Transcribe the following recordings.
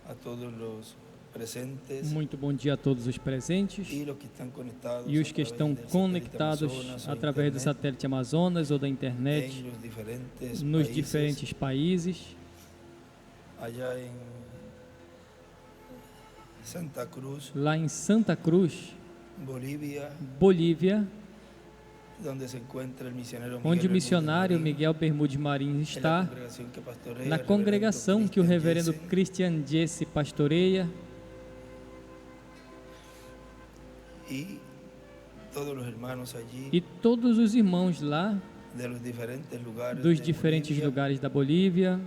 a todos los presentes Muito bom dia a todos os presentes y los que están conectados e os que a través estão del satélite conectados Amazonas o através do internet satélite Amazonas ou da en internet los diferentes nos países, diferentes países, allá en Santa Cruz, lá em Santa Cruz, Bolivia, Bolívia, donde se encuentra el misionero onde o Miguel missionário Bermúdez Miguel Bermudes Marim Marín, en la está, congregación que pastorea na el congregação que o reverendo Christian Christian Jesse pastoreia, Jessen, y todos los hermanos allí e todos os irmãos lá de los diferentes lugares dos de diferentes Bolivia, lugares da Bolívia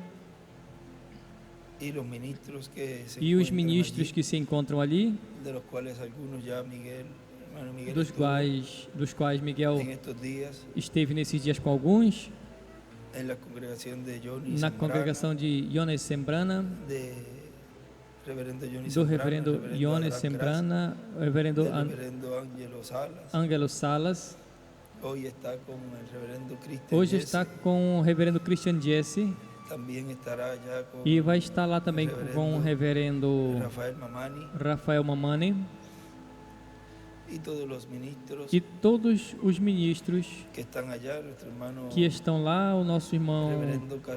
y los ministros que se e os encuentran ministros allí, que se encontram ali, de los cuales algunos ya hermano Miguel dos estuvo quais Miguel en estos días esteve nesses dias com alguns, en la congregación de Johnny na Zambrana, congregação de Jones Sembrana, de reverendo Johnny do Zambrana, reverendo Jones Adán Sembrana, Graça, reverendo del reverendo Ángelo Salas. Ângelo Salas. Hoy está con el reverendo Christian Hoje Jesse, está com o reverendo Christian Jesse también estará ya con e vai estar lá também com o reverendo Rafael Mamani Rafael Mamani y todos los ministros e todos os ministros que están allá, nuestro hermano que estão lá, o nosso irmão,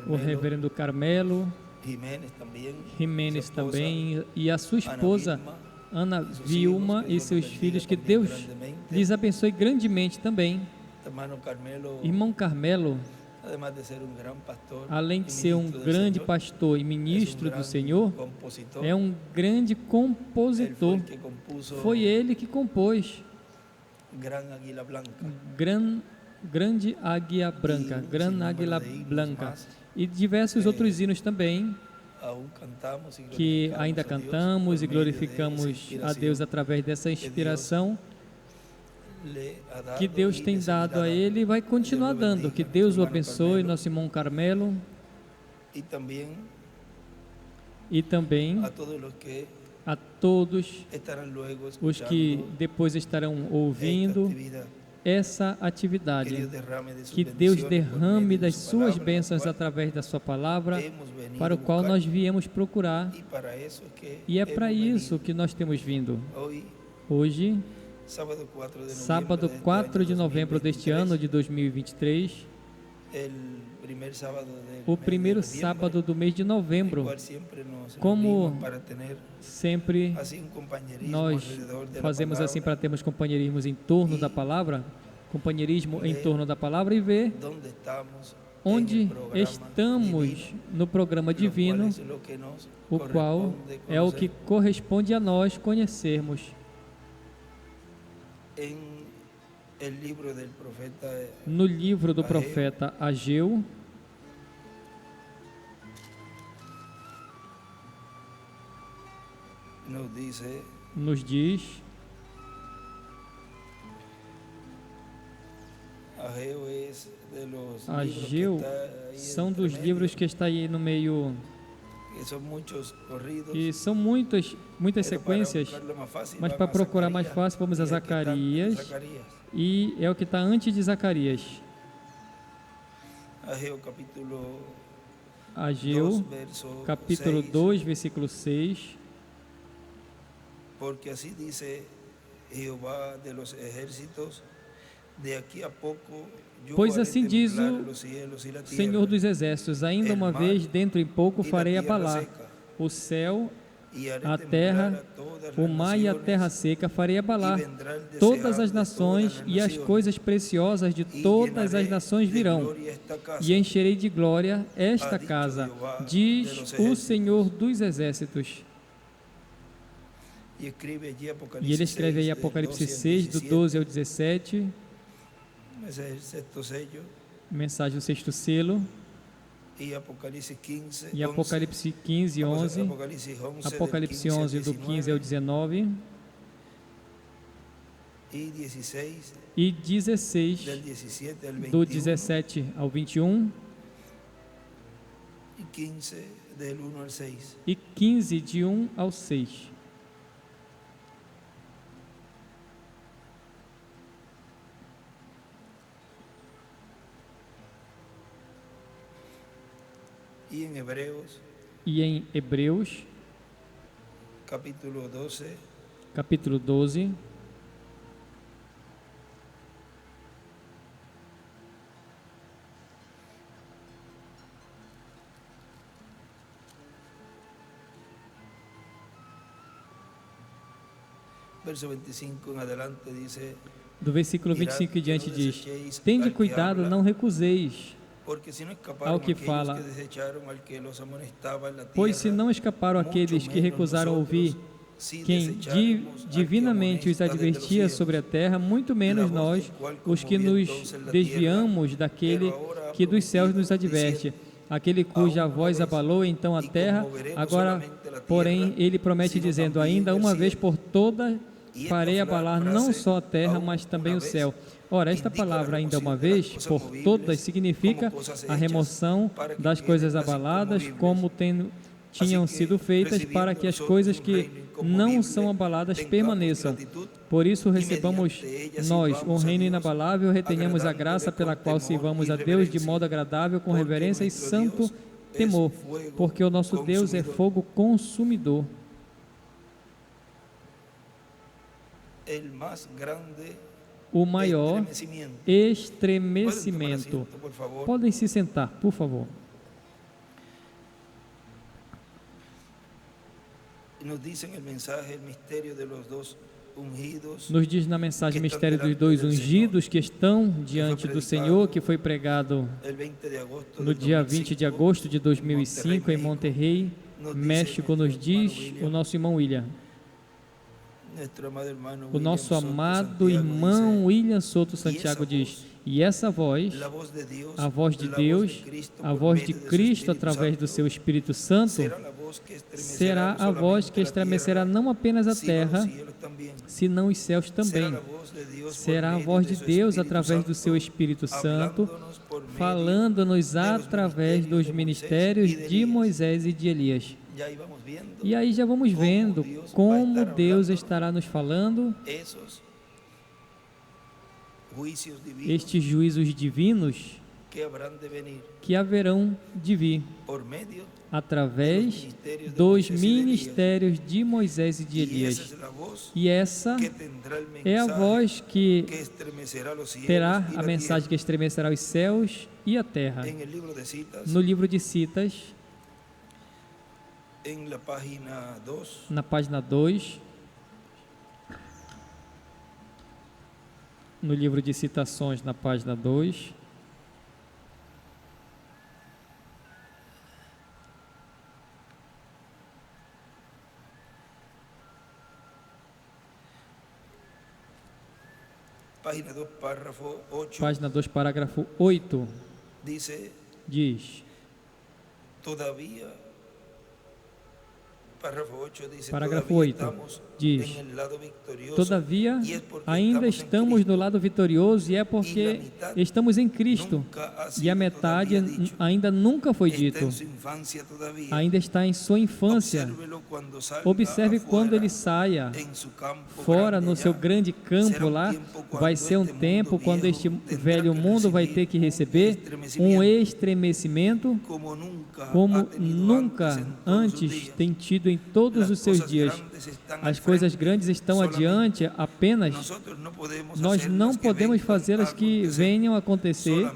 o reverendo Carmelo Jiménez también, Jimenez su esposa, também, e a sua Ana esposa Vilma, Ana e seus Vilma filhos, que e Deus seus bendiga filhos, que também Deus grandemente. lhes abençoe grandemente também. Hermano Carmelo, Irmão Carmelo, además de ser un gran pastor, além y de ser um ministro del grande Señor, pastor e es un ministro do gran Senhor, compositor. é um grande Él fue compositor. el que compuso Foi ele que compôs Gran Águila Blanca. Grande Águia Branca, E um Gran sinnúmero Águila de hinos Blanca, mais, e diversos outros hinos também, aún cantamos y que glorificamos ainda a Dios cantamos por e medio de glorificamos esa a Deus inspiración através dessa inspiração le ha dado que Deus y tem le seguirá dado a dando. ele e vai continuar Deus o dando. bendiga, Que Deus o nosso irmão abençoe, Carmelo. nosso irmão Carmelo, Y también e também a todos los que a todos estarán luego os que escuchando depois estarão esta ouvindo actividad. essa Que atividade. Deus derrame de sus Que Deus bendiciones por derrame medio de das su suas palabra, bênçãos la cual através da sua palavra, hemos venido para o qual buscar, nós viemos procurar. y para eso que E é para hemos isso venido. que nós temos vindo. Hoy, Hoje, sábado 4 de noviembre, sábado de este 4 año de novembro deste 2023, ano de 2023, el primer sábado del o mes de primeiro noviembre, sábado do mês de novembro. igual siempre nos Como reunimos para tener sempre así un compañerismo nós alrededor de la fazemos assim para palabra, termos companheirismo em torno da palavra, companheirismo em torno da palavra, e ver donde estamos onde en el programa estamos divino, no programa lo cual divino, es lo que nos o qual corresponde é o que conocer. corresponde a nós conhecermos. En el libro del profeta No livro do profeta Ageu, nos diz, Ageu são dos livros que está aí no meio, e são muitas sequências, mas para procurar mais fácil vamos a Zacarias, e é o que está antes de Zacarias. Ageu, capítulo 2, versículo 6. Porque assim diz Jeová de los ejércitos, de aqui a pouco eu Pois farei assim diz temblar o los cielos e la tierra, Senhor dos Exércitos, ainda uma vez, dentro em pouco, farei abalar o céu, e harei a temblar terra, a todas o as mar e a nações, terra seca, farei abalar e vendrá el todas as deseado de nações, todas e as nações, coisas preciosas de e todas as llenarei nações de virão, glória esta casa, e encherei de glória esta ha dicho casa, Jehová de diz los o ejércitos. Senhor dos Exércitos. E escreve allí E ele escreve aí 6, Apocalipse del 6, do 12 ao 17, esse é o sexto sello, mensagem do sexto selo, e Apocalipse 15, e Apocalipse 15, 11, Apocalipse 11, do 15 ao 19, e 16, e 16, del 17 al 21, do 17 ao 21, e 15 del 1 al 6. e 15, de 1 ao 6. E em Hebreus, E em Hebreus, capítulo 12. Capítulo 12. Verso 25 en adelante dice: Do versículo 25 em diante diz: Tende cuidado, não recuseis ao que fala, pois se não escaparam aqueles que recusaram ouvir quem divinamente os advertia sobre a terra, muito menos nós, os que nos desviamos daquele que dos céus nos adverte, aquele cuja voz abalou então a terra. Agora, porém, ele promete dizendo: ainda uma vez por todas farei abalar não só a terra, mas também o céu. Ora, esta palavra ainda uma vez, por todas, significa a remoção das coisas abaladas, como tinham sido feitas, para que as coisas que não são abaladas permaneçam. Por isso recebamos nós um reino inabalável, retenhamos a graça pela qual sirvamos a Deus de modo agradável, com reverência e santo temor, porque o nosso Deus é fogo consumidor. O maior estremecimento. Podem se sentar, por favor. Nos diz na mensagem o mistério dos dois ungidos que estão diante do Senhor, que foi pregado no dia 20 de agosto de 2005 em Monterrey, México. Nos diz o nosso irmão William. O nosso amado irmão William Soto Santiago diz: e essa voz, a voz de Deus, a voz de Cristo através do seu Espírito Santo, será a voz que estremecerá não apenas a terra, senão os céus também. Será a voz de Deus através do seu Espírito Santo, falando-nos através dos ministérios de Moisés e de Elias. E aí já vamos vendo como Deus estará nos falando estes juízos divinos que haverão de vir através dos ministérios de Moisés e de Elias. E essa é a voz que terá a mensagem que estremecerá os céus e a terra. No livro de Citas, na página 2, no livro de citações, na página 2, página 2, parágrafo 8, diz: parágrafo 8 diz: todavia, ainda estamos no lado vitorioso, e é porque estamos em Cristo, e a metade ainda nunca foi dito, ainda está em sua infância. Observe quando ele saia fora no seu grande campo lá, vai ser um tempo quando este velho mundo vai ter que receber um estremecimento como nunca antes tem tido em todos os seus dias. As coisas grandes estão adiante, apenas nós não podemos fazê-las que venham a acontecer,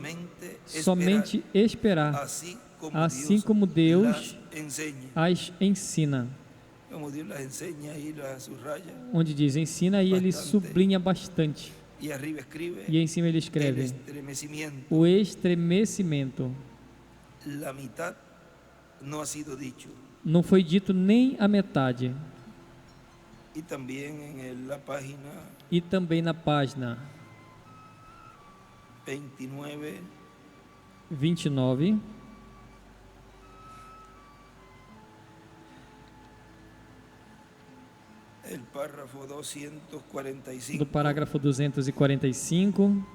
somente esperar, assim como Deus as ensina. Onde diz ensina, e ele sublinha bastante. E em cima ele escreve: o estremecimento. Não foi dito nem a metade. E também na página 29, do parágrafo 245,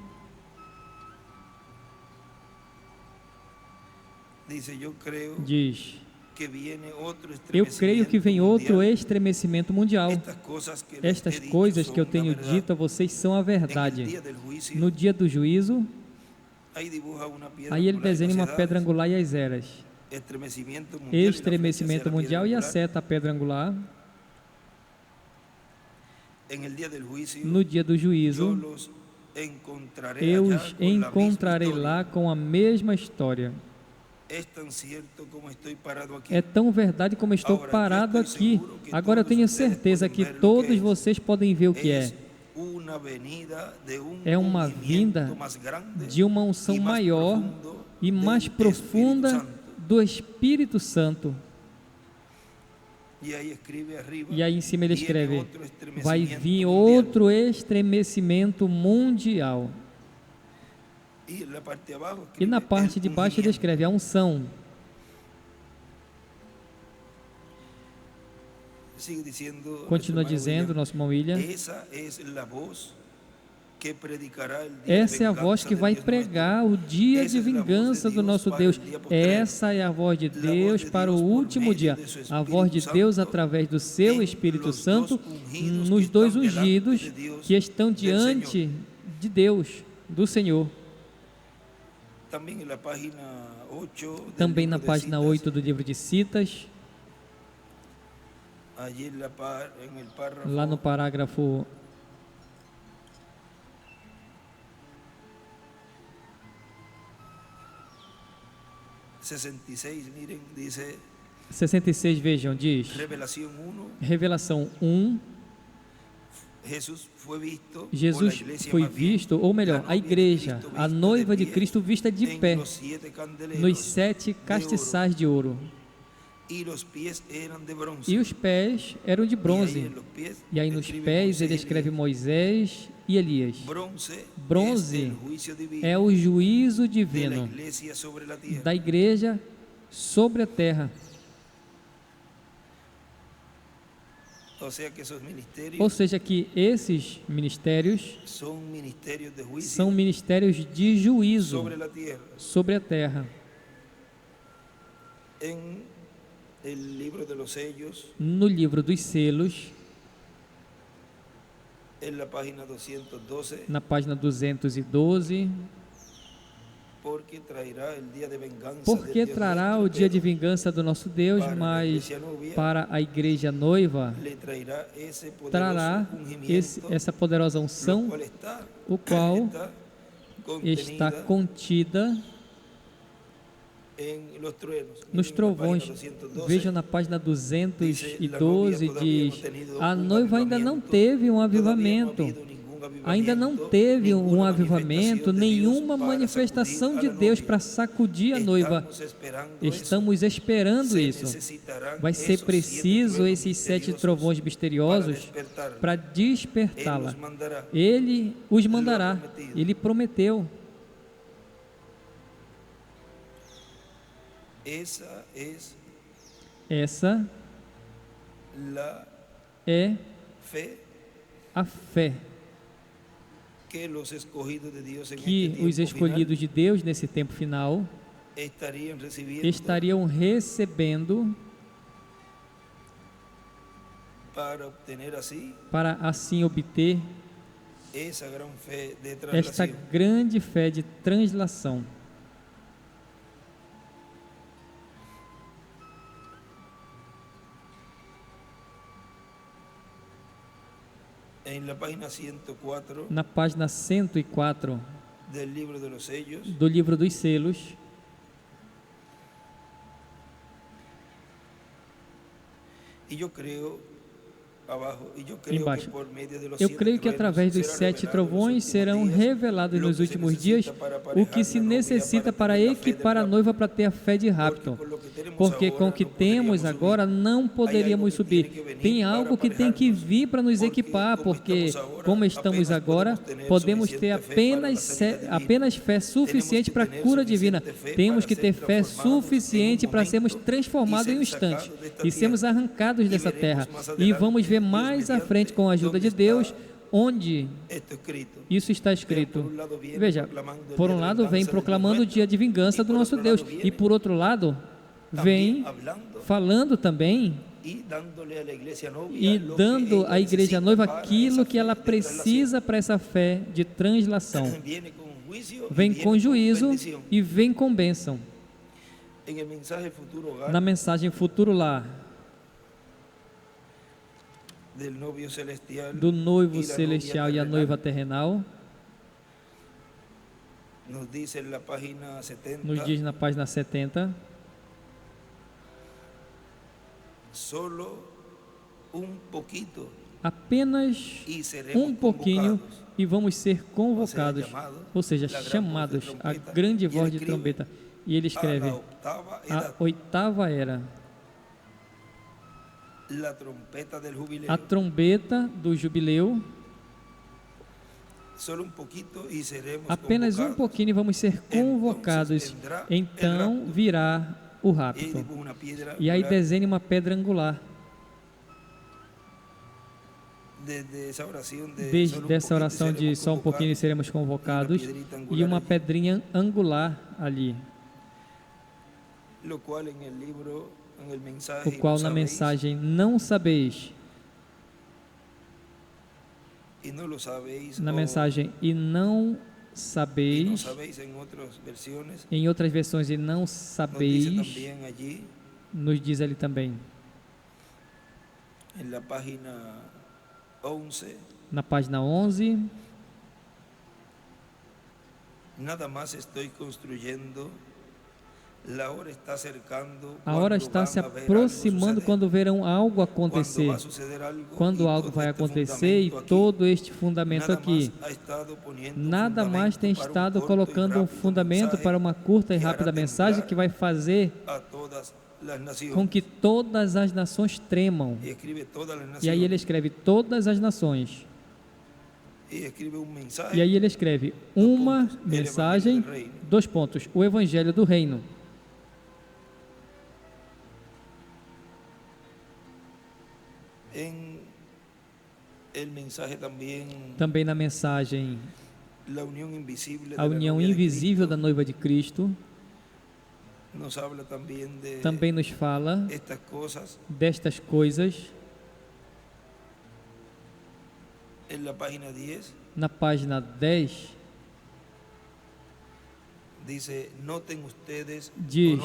diz: eu creio que vem outro estremecimento mundial. Estas coisas que eu tenho dito a vocês são a verdade. No dia do juízo, aí ele desenha uma pedra angular e as eras. Estremecimento mundial e a seta, a pedra angular. no dia do juízo, eu os encontrarei lá com a mesma história. É tão verdade como estou parado aqui. Agora eu tenho certeza que todos vocês podem ver o que é. É uma vinda de uma unção maior e mais profunda do Espírito Santo. E aí em cima ele escreve: vai vir outro estremecimento mundial. E na parte de baixo ele escreve a unção. Continua dizendo nosso irmão William: essa é a voz que vai pregar o dia de vingança do nosso Deus. Essa é a voz de Deus para o último dia. A voz de Deus através do seu Espírito Santo nos dois ungidos que estão diante de Deus, do Senhor. Também na página 8 do livro de Citas, lá no parágrafo 66, vejam, diz Revelação 1, Jesus foi visto, ou melhor, a igreja, a noiva de Cristo vista de pé nos 7 castiçais de ouro. E os pés eram de bronze. E aí nos pés ele escreve Moisés e Elias. Bronze é o juízo divino da igreja sobre a terra. Ou seja, que esses ministérios são ministérios de juízo sobre a terra. No livro dos selos, na página 212, porque trará o dia de vingança do nosso Deus, mas para a igreja noiva trará essa poderosa unção, o qual está contida nos trovões. Vejam na página 212, diz: a noiva ainda não teve um avivamento, nenhuma manifestação de Deus para sacudir a noiva. Estamos esperando isso. Vai ser preciso esses 7 trovões misteriosos para despertá-la. Ele os mandará, ele prometeu. Essa é a fé que os escolhidos de Deus nesse tempo final estariam recebendo para assim obter esta grande fé de translação. Na página 104 do livro dos selos, embaixo, eu creio que através dos 7 trovões serão revelados nos últimos dias o que se necessita para equipar a noiva para ter a fé de rapto, porque com o que temos agora não poderíamos subir. Tem algo que tem que vir para nos equipar, porque como estamos agora, podemos ter apenas fé suficiente para a cura divina. Temos que ter fé suficiente para sermos transformados em um instante e sermos arrancados dessa terra. E vamos ver mais à frente, com a ajuda de Deus, onde isso está escrito. Veja, por um lado vem proclamando o dia de vingança do nosso Deus, e por outro lado vem falando também e dando à igreja noiva aquilo que ela precisa para essa fé de translação. Vem com juízo e vem com bênção. Na mensagem Futuro Lar, do noivo celestial e a noiva terrenal. Nos diz na página 70. Apenas um pouquinho e vamos ser convocados, ou seja, chamados à grande voz de trombeta. E ele escreve: a oitava era a trombeta do jubileu. Apenas um pouquinho e vamos ser convocados. Então virá o rapto. E aí desenhe uma pedra angular. Desde essa oração de só um pouquinho e seremos convocados, e uma pedrinha angular ali, o qual na mensagem não sabeis, na mensagem e não sabeis, em outras versões e não sabeis, nos diz ali também, na página 11, a hora está se aproximando quando verão algo acontecer, quando algo vai acontecer, e todo este fundamento aqui, nada mais tem estado colocando um fundamento para uma curta e rápida mensagem que vai fazer com que todas as nações tremam. E aí ele escreve todas as nações. E aí ele escreve uma mensagem, 2 pontos, o Evangelho do Reino. Também na mensagem, a união invisível da noiva de Cristo, também nos fala destas coisas. Na página 10, diz: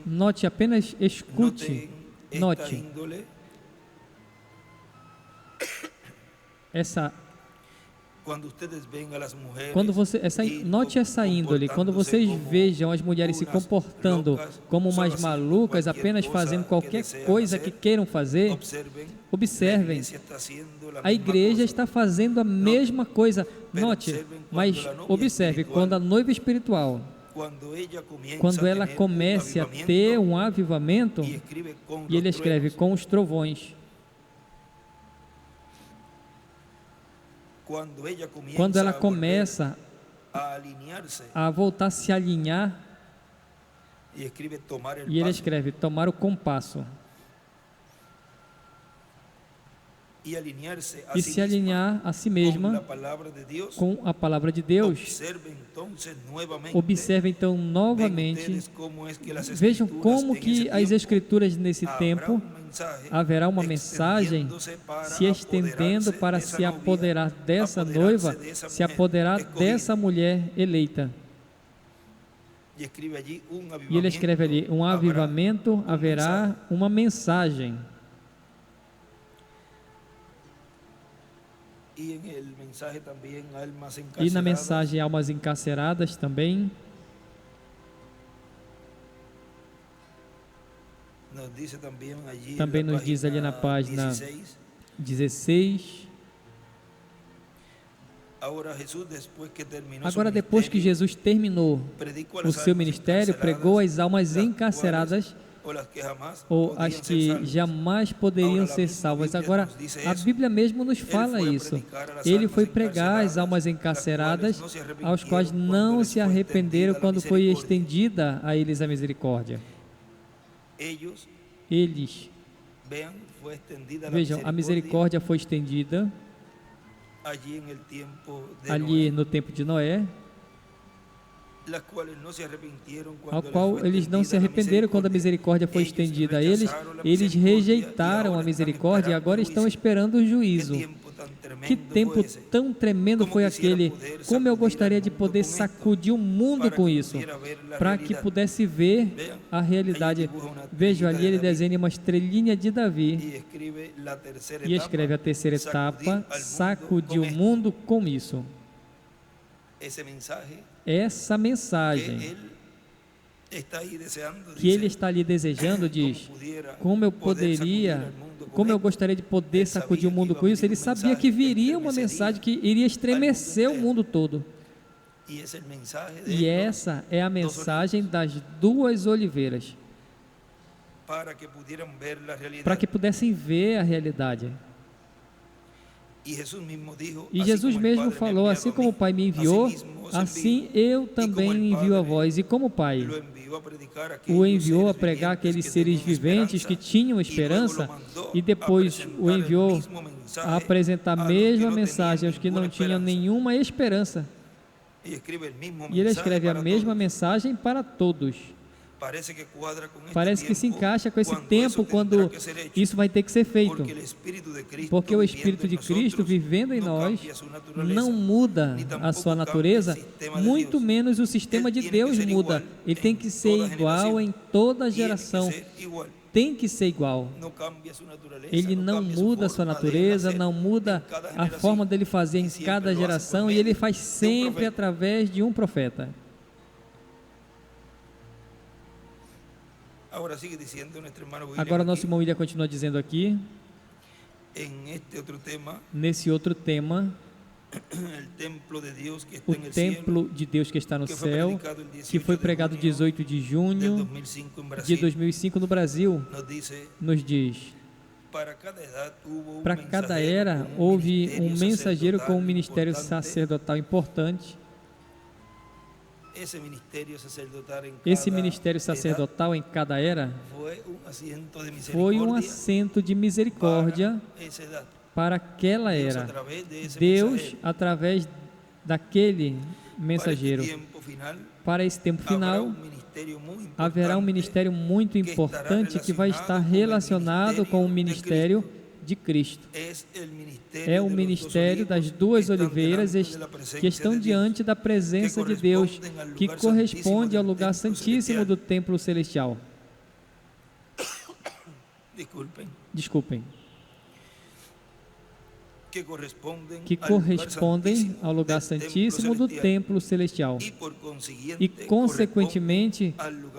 note, apenas escute, note essa. Note essa índole. Quando vocês vejam as mulheres se comportando como umas malucas, apenas fazendo qualquer coisa que queiram fazer, observem. A igreja está fazendo a mesma coisa. Note, mas observe, quando a noiva espiritual, quando ela comece a ter um avivamento, e ele escreve com os trovões. Quando ela começa a voltar a se alinhar, e ele escreve tomar o compasso, e se alinhar a si mesma com a palavra de Deus. Observe então novamente, vejam como que as Escrituras nesse tempo, haverá uma mensagem se estendendo para se apoderar dessa noiva, se apoderar dessa mulher eleita. E ele escreve ali, um avivamento, haverá uma mensagem. E na mensagem almas encarceradas também, também nos diz ali na página 16. Agora, depois que Jesus terminou o seu ministério, pregou às almas encarceradas, ou as que jamais poderiam ser salvas. Agora, a Bíblia mesmo nos fala isso. Ele foi pregar às almas encarceradas, aos quais não se arrependeram quando foi estendida a eles a misericórdia. Eles, vejam, a misericórdia foi estendida ali no tempo de Noé, ao qual eles não se arrependeram quando a misericórdia foi estendida a eles. Eles rejeitaram a misericórdia e agora estão esperando o juízo. Que tempo tão tremendo foi aquele! Como eu gostaria de poder sacudir o mundo com isso, para que pudesse ver a realidade. Vejo ali, ele desenha uma estrelinha de Davi e escreve a terceira etapa: sacudir o mundo com isso. Essa mensagem que ele está ali desejando, diz, como eu gostaria de poder sacudir o mundo com isso. Ele sabia que viria uma mensagem que iria estremecer o mundo todo. E essa é a mensagem das duas oliveiras, para que pudessem ver a realidade. E Jesus mesmo falou: assim como o Pai me enviou, assim eu também envio a vós. E como o Pai o enviou a pregar aqueles seres viventes que tinham esperança, e depois o enviou a apresentar a mesma mensagem aos que não tinham nenhuma esperança. E ele escreve a mesma mensagem para todos. Parece que se encaixa com esse tempo quando isso vai ter que ser feito, porque o Espírito de Cristo vivendo em nós não muda a sua natureza, muito menos o sistema de Deus muda. Ele tem que ser igual em toda geração, tem que ser igual. Ele não muda a sua natureza, não muda a forma dele fazer em cada geração, e ele faz sempre através de um profeta. Agora nosso irmão William continua dizendo aqui, nesse outro tema, o templo de Deus que está no céu, que foi pregado 18 de junho de 2005 no Brasil, nos diz: para cada era houve um mensageiro com um ministério sacerdotal importante. Esse ministério sacerdotal em cada era foi um assento de misericórdia para aquela era. Deus, através daquele mensageiro, para esse tempo final, haverá um ministério muito importante que vai estar relacionado com o ministério de Cristo. É o ministério das duas oliveiras que estão diante da presença de Deus, que corresponde ao lugar santíssimo do templo celestial. Desculpem. Que correspondem ao lugar santíssimo do templo celestial e, consequentemente,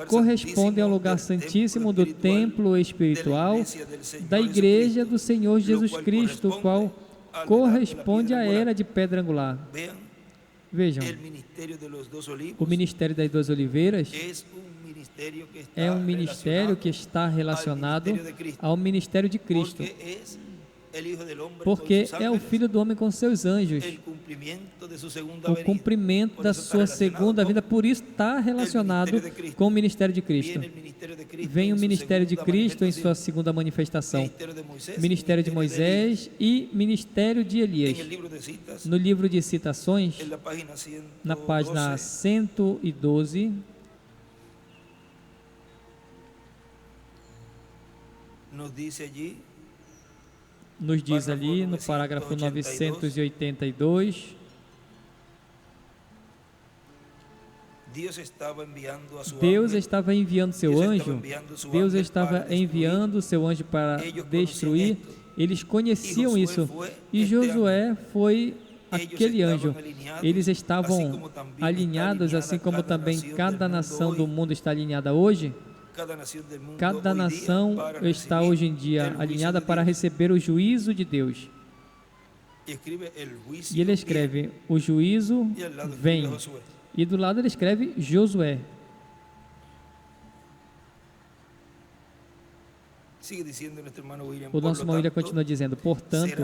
correspondem ao lugar santíssimo do templo espiritual da Igreja do Senhor Jesus Cristo, o qual corresponde à era de pedra angular. Vejam, o ministério das duas oliveiras é um ministério que está relacionado ao ministério de Cristo, porque é o Filho do Homem com seus anjos, o cumprimento da sua segunda vinda, por isso está relacionado com o ministério de Cristo. Vem o ministério de Cristo em sua segunda manifestação, ministério de Moisés e ministério de Elias. No livro de Citações, na página 112, nos diz ali no parágrafo 982, Deus estava enviando seu anjo, para destruir. Eles conheciam isso, e Josué foi aquele anjo. Eles estavam alinhados, assim como também cada nação do mundo está alinhada hoje. Cada nação está hoje em dia alinhada para receber o juízo de Deus. E ele escreve: o juízo vem. E do lado ele escreve Josué. O nosso irmão William continua dizendo: portanto,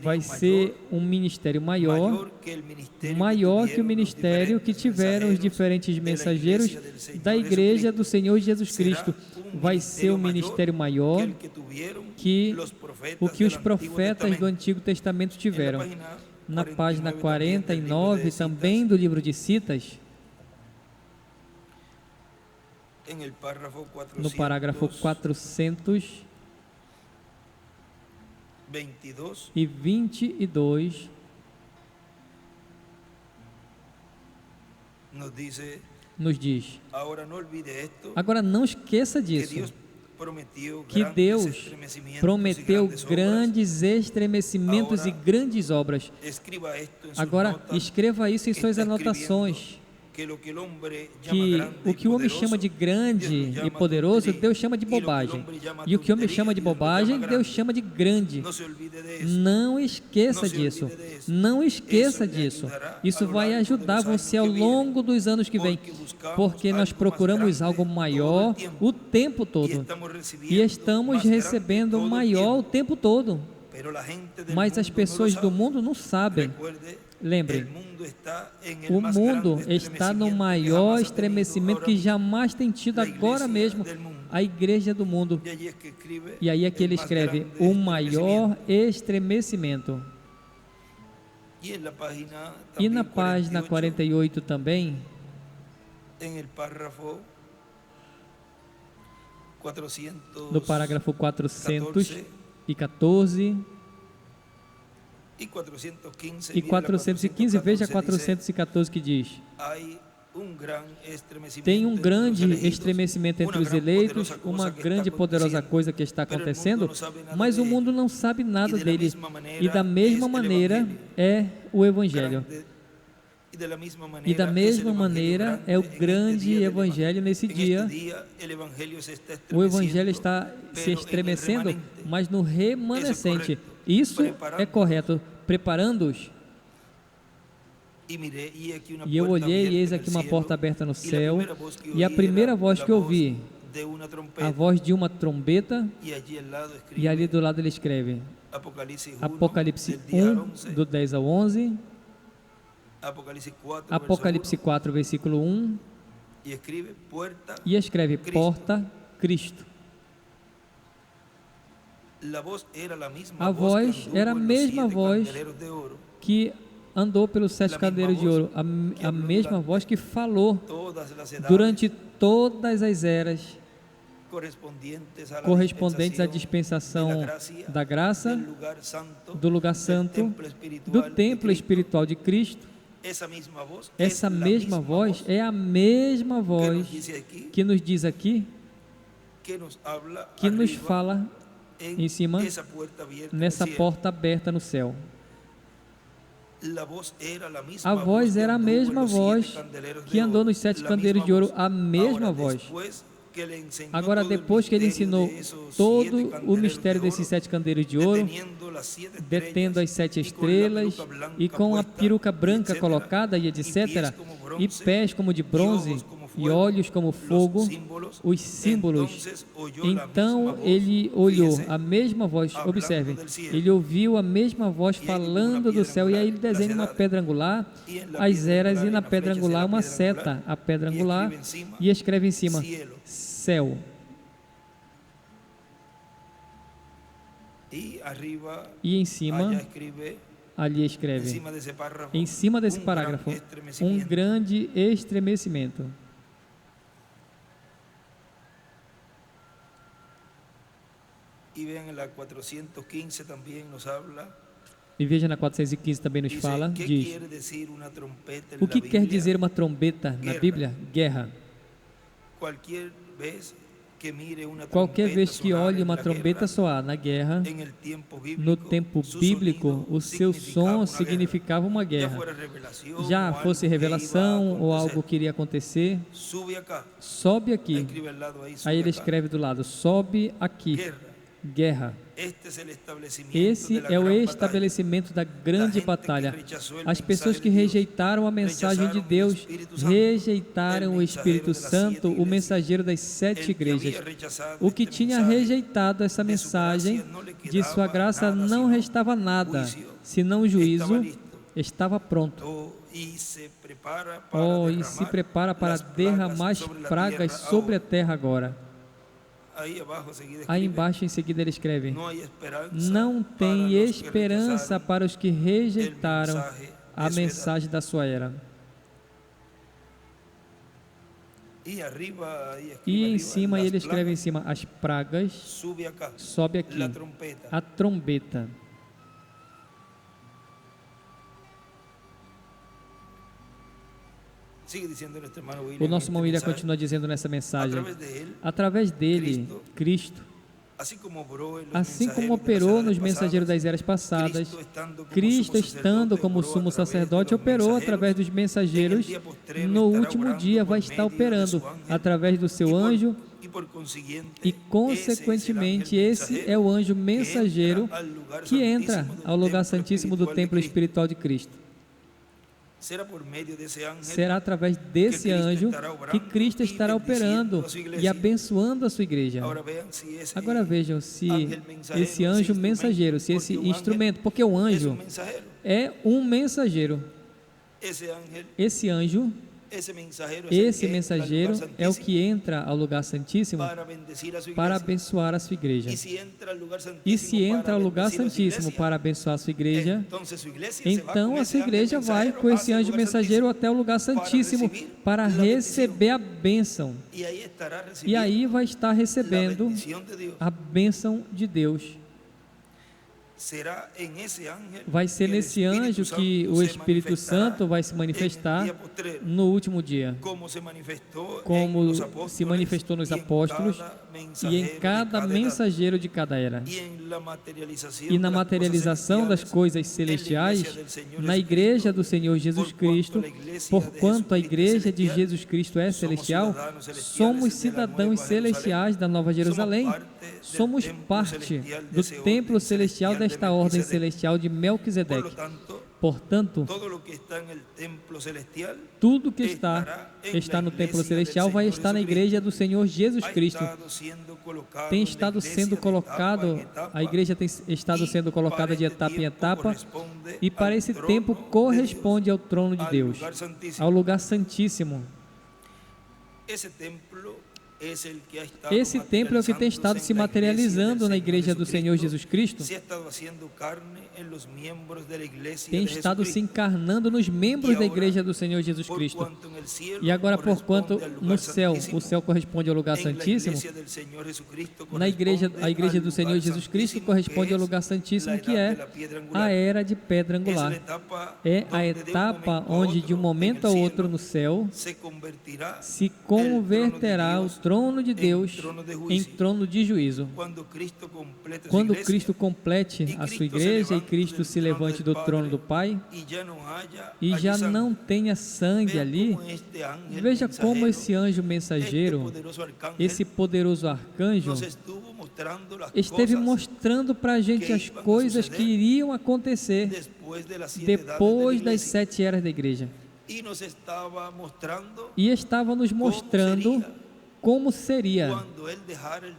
vai ser um ministério maior que o ministério que tiveram os diferentes mensageiros da Igreja do Senhor Jesus Cristo. Vai ser um ministério maior que o que os profetas do Antigo Testamento tiveram. Na página 49, também do livro de Citas, no parágrafo 400, e 22 nos diz: agora não esqueça disso, que Deus prometeu grandes estremecimentos e grandes obras. Agora escreva isso em suas anotações, que o que o homem chama de grande e poderoso, Deus chama de bobagem, e o que o homem chama de bobagem, Deus chama de grande. Não esqueça disso, não esqueça disso. Isso vai ajudar você ao longo dos anos que vêm, porque nós procuramos algo maior o tempo todo, e estamos recebendo maior o tempo todo, mas as pessoas do mundo não sabem. Lembre, o mundo está no maior estremecimento que jamais tem tido agora mesmo, a igreja do mundo. E aí é que ele escreve, o maior estremecimento. E na página 48 também, no parágrafo 414, e 415, veja 414 que diz: tem um grande estremecimento entre os eleitos, uma grande e poderosa coisa que está acontecendo, mas o mundo não sabe nada dele, e da mesma maneira é o Evangelho. E da mesma maneira é o grande Evangelho nesse dia. O Evangelho está se estremecendo, mas no remanescente. Isso é correto, preparando-os. E eu olhei e eis aqui uma porta aberta no céu, e a primeira voz que ouvi, a voz de uma trombeta, e ali do lado ele escreve, Apocalipse 1, do 10 ao 11, Apocalipse 4, versículo 1, e escreve porta, Cristo. A voz era a mesma voz que andou pelos 7 candeeiros de ouro, a mesma voz que falou durante todas as eras correspondentes à dispensação da graça, do lugar santo, do templo espiritual de Cristo. Essa mesma voz é a mesma voz que nos diz aqui, que nos fala em cima, nessa porta aberta no céu. A voz era a mesma voz que andou nos 7 candeeiros de ouro, a mesma voz. Agora, depois que ele ensinou todo o mistério desses 7 candeeiros de ouro, detendo as 7 estrelas, e com a peruca branca colocada, e etc., e pés como de bronze, e olhos como fogo, os símbolos. Então ele olhou a mesma voz, observem, ele ouviu a mesma voz falando do céu, e aí ele desenha uma pedra angular, as eras, e na pedra angular uma seta, a pedra angular, e escreve em cima, céu. E em cima, ali escreve, em cima desse parágrafo, um grande estremecimento. E veja na 415 também nos fala, diz, o que quer dizer uma trombeta na Bíblia? Guerra. Qualquer vez que olhe uma trombeta soar na guerra, no tempo bíblico, o seu som significava uma guerra. Já fosse revelação ou algo que iria acontecer, sobe aqui. Aí ele escreve do lado, sobe aqui. Guerra. Esse é o estabelecimento da grande batalha. As pessoas que rejeitaram a mensagem de Deus, rejeitaram o Espírito Santo, o mensageiro das 7 igrejas. O que tinha rejeitado essa mensagem de sua graça não restava nada, senão o juízo estava pronto. E se prepara para derramar as pragas sobre a terra agora. Aí embaixo em seguida ele escreve, não tem esperança para os que rejeitaram a mensagem da sua era. E em cima ele escreve em cima: as pragas, sobe aqui, a trombeta. O nosso irmão William continua dizendo nessa mensagem: através dele, Cristo, assim como operou nos mensageiros das eras passadas, Cristo, estando como sumo sacerdote, operou através dos mensageiros. No último dia vai estar operando através do seu anjo, e consequentemente esse é o anjo mensageiro que entra ao lugar santíssimo do templo espiritual de Cristo. Será através desse anjo que Cristo estará operando e abençoando a sua igreja. Agora vejam se esse anjo mensageiro, se esse instrumento, porque o anjo é um mensageiro. Esse anjo, esse mensageiro é o que entra ao lugar santíssimo para abençoar a sua igreja. E se entra ao lugar santíssimo para abençoar a sua igreja, então a sua igreja vai com esse anjo mensageiro até o lugar santíssimo para receber a bênção. E aí vai estar recebendo a bênção de Deus. Vai ser nesse anjo que o Espírito Santo vai se manifestar no último dia, como se manifestou nos apóstolos e em cada mensageiro de cada era. E na materialização das coisas celestiais, na igreja do Senhor Jesus Cristo, porquanto a igreja de Jesus Cristo é celestial, somos cidadãos celestiais da Nova Jerusalém. Somos parte do templo celestial desta ordem celestial de Melquisedeque. Portanto, tudo que está no templo celestial vai estar na igreja do Senhor Jesus Cristo. Tem estado sendo colocado, a igreja tem estado sendo colocada de etapa em etapa, e para esse tempo corresponde ao trono de Deus, ao lugar santíssimo. Esse templo é o que tem estado se materializando na igreja do Senhor Jesus Cristo. Tem estado se encarnando nos membros da igreja do Senhor Jesus Cristo. E agora, porquanto no céu, o céu corresponde ao lugar santíssimo, a igreja do Senhor Jesus Cristo corresponde ao lugar santíssimo, que é a era de pedra angular. É a etapa onde de um momento a outro no céu se converterá o trono de Deus em trono de juízo. Quando Cristo complete a sua igreja e Cristo se levante do trono do Pai e já não tenha sangue ali, veja como esse anjo mensageiro, esse poderoso arcanjo, esteve mostrando para a gente as coisas que iriam acontecer depois das 7 eras da igreja. E estava nos mostrando como seria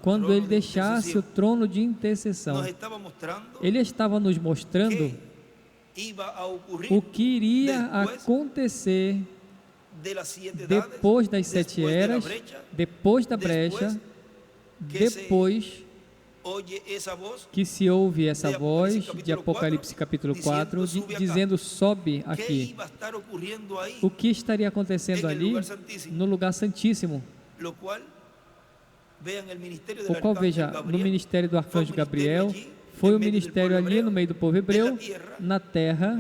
quando ele deixasse o trono de intercessão. Ele estava nos mostrando o que iria acontecer depois das 7 eras, depois da brecha, depois que se ouve essa voz de Apocalipse capítulo 4, dizendo: sobe aqui. O que estaria acontecendo ali no lugar santíssimo? O qual, veja, no ministério do arcanjo Gabriel, foi o ministério ali no meio do povo hebreu, na terra,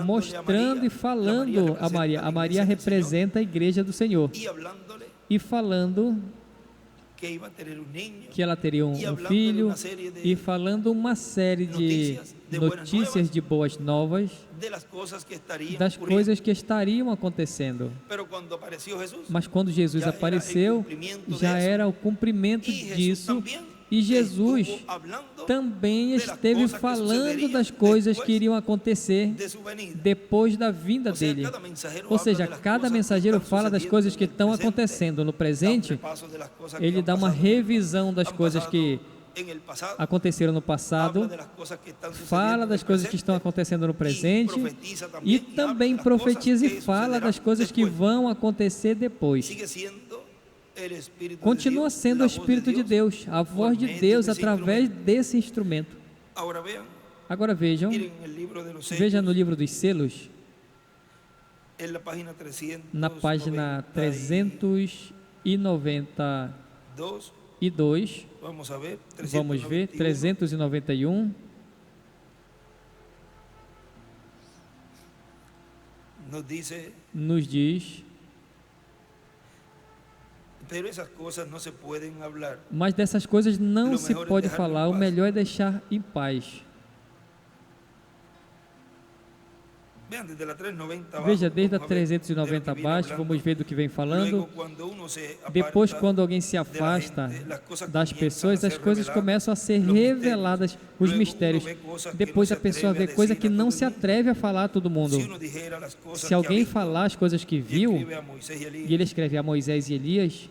mostrando e falando a Maria. A Maria representa a igreja do Senhor. E falando que ela teria um filho, e falando uma série de notícias de boas novas, das coisas que estariam acontecendo. Mas quando Jesus apareceu, já era o cumprimento disso, e Jesus também esteve falando das coisas que iriam acontecer depois da vinda dele. Ou seja, cada mensageiro fala das coisas que estão acontecendo no presente, ele dá uma revisão das coisas que aconteceram no passado, fala das coisas que estão acontecendo no presente, e também profetiza e fala das coisas que vão acontecer depois. Continua sendo o Espírito de Deus, a voz de Deus através desse instrumento. Agora vejam, veja no livro dos selos, na página 392, vamos ver, 391, nos diz, mas dessas coisas não se pode falar, o melhor é deixar em paz. Veja, desde a 390 abaixo, vamos ver do que vem falando. Depois, quando alguém se afasta das pessoas, as coisas começam a ser reveladas, os mistérios. Depois a pessoa vê coisa que não se atreve a falar a todo mundo. Se alguém falar as coisas que viu, e ele escreve a Moisés e Elias,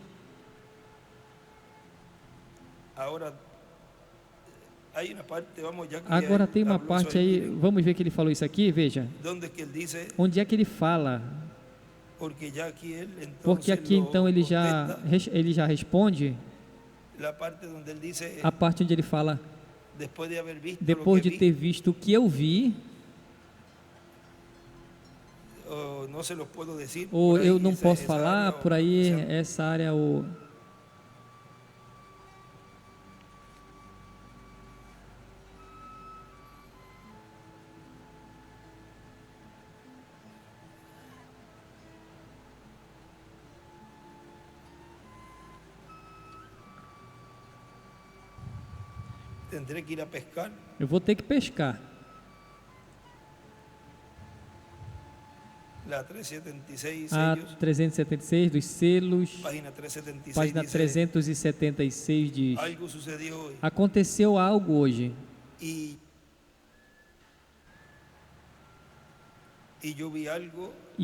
agora tem uma parte aí, vamos ver que ele falou isso aqui, veja. Onde é que ele fala? Porque aqui então ele já responde. A parte onde ele fala, depois de ter visto o que eu vi, ou eu não posso falar, por aí, essa área, eu vou ter que pescar. A 376 dos selos, página 376 diz: aconteceu algo hoje. E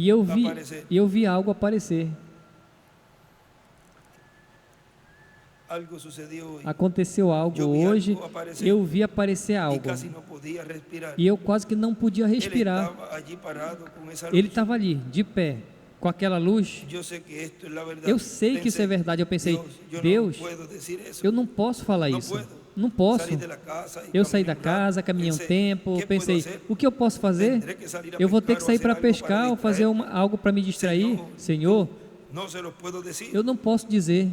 eu vi algo aparecer. Aconteceu algo hoje, eu vi aparecer algo, e eu quase que não podia respirar. Ele estava ali, de pé, com aquela luz. Eu sei que isso é verdade. Eu pensei, Deus, eu não posso falar isso, não posso. Eu saí da casa, caminhei um tempo, pensei, o que eu posso fazer? Eu vou ter que sair para pescar ou fazer algo para me distrair? Senhor, eu não posso dizer.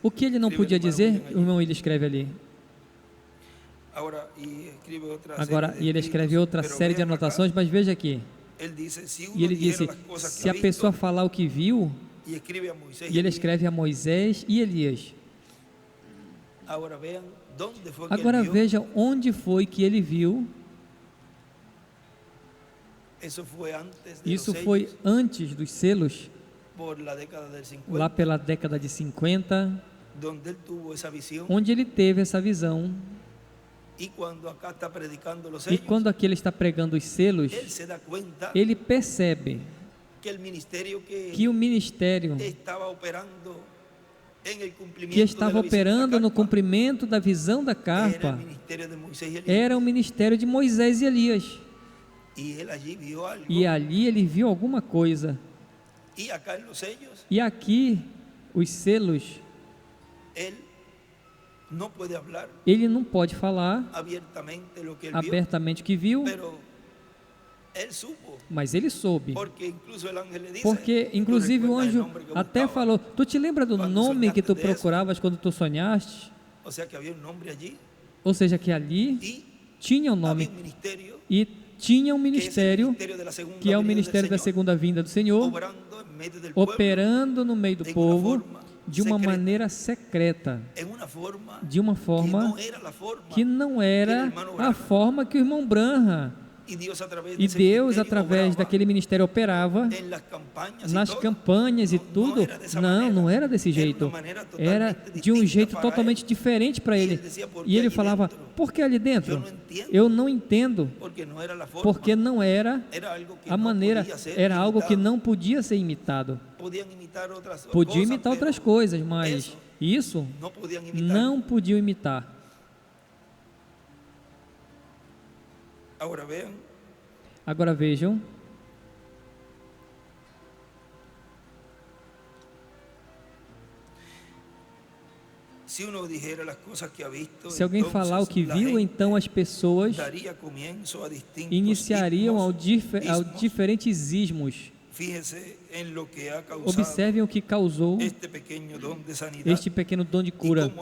O que ele não podia dizer, o irmão ele escreve ali. Agora, e ele escreve outra série de anotações, mas veja aqui. E ele disse, se a pessoa falar o que viu, e ele escreve a Moisés e Elias. Agora veja onde foi que ele viu. Isso foi antes dos selos, lá pela década de 50, onde ele teve essa visão. E quando aqui ele está pregando os selos, ele percebe que o ministério que estava operando no cumprimento da visão da carpa era o ministério de Moisés e Elias. E ali ele viu alguma coisa. E aqui, os selos, ele não pode falar abertamente o que viu, mas ele soube. Porque, inclusive, o anjo até falou, tu te lembra do nome que tu procuravas quando tu sonhaste? Ou seja, que ali tinha um nome e tinha um ministério, que é o ministério da segunda vinda do Senhor, operando no meio do povo de uma maneira secreta, de uma forma que não era a forma que o irmão Branham e Deus, através daquele ministério, operava nas campanhas e tudo. Não era desse jeito. Era de um jeito totalmente diferente para ele. E ele falava, por que ali dentro? Eu não entendo. Porque não era a maneira, era algo que não podia ser imitado. Podia imitar outras coisas, mas isso não podiam imitar. Agora vejam. Se alguém falar o que viu, então as pessoas iniciariam a diferentes ismos. Observem o que causou este pequeno dom de cura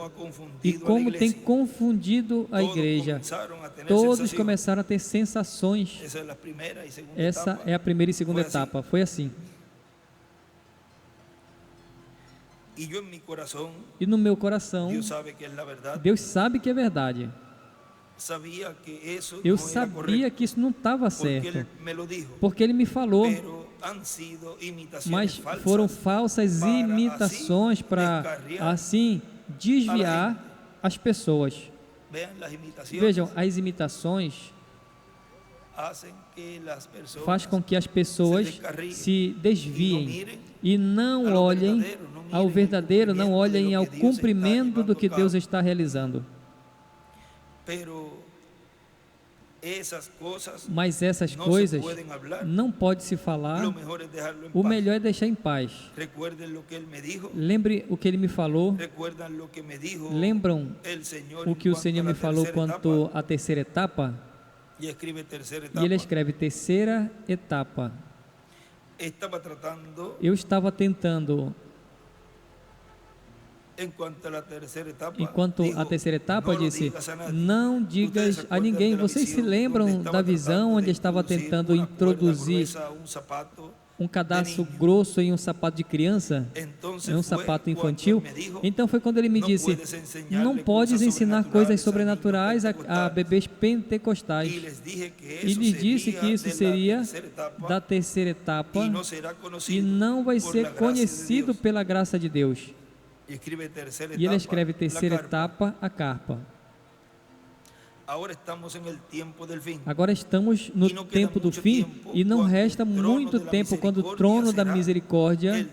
e como tem confundido a igreja. Todos começaram a ter sensações. Essa é a primeira e segunda etapa. Foi assim. E no meu coração, Deus sabe que é verdade. Eu sabia que isso não estava certo, porque Ele me falou, mas foram falsas imitações para, assim, desviar as pessoas. Vejam, as imitações faz com que as pessoas se desviem e não olhem ao verdadeiro, não olhem ao cumprimento do que Deus está realizando. Mas essas coisas não pode se falar. O melhor é deixar em paz. Lembre o que Ele me falou. Lembram o que o Senhor me falou quanto à terceira etapa? E Ele escreve terceira etapa. Eu estava tentando. Enquanto a terceira etapa disse, não digas a ninguém. Vocês se lembram da visão onde estava tentando introduzir um cadarço grosso em um sapato de criança? Em um sapato infantil? Então foi quando ele me disse, não podes ensinar coisas sobrenaturais a bebês pentecostais. E lhes disse que isso seria da terceira etapa e não vai ser conhecido pela graça de Deus. E ele escreve terceira etapa, a carpa. Agora estamos no tempo do fim e não resta muito tempo quando o trono da misericórdia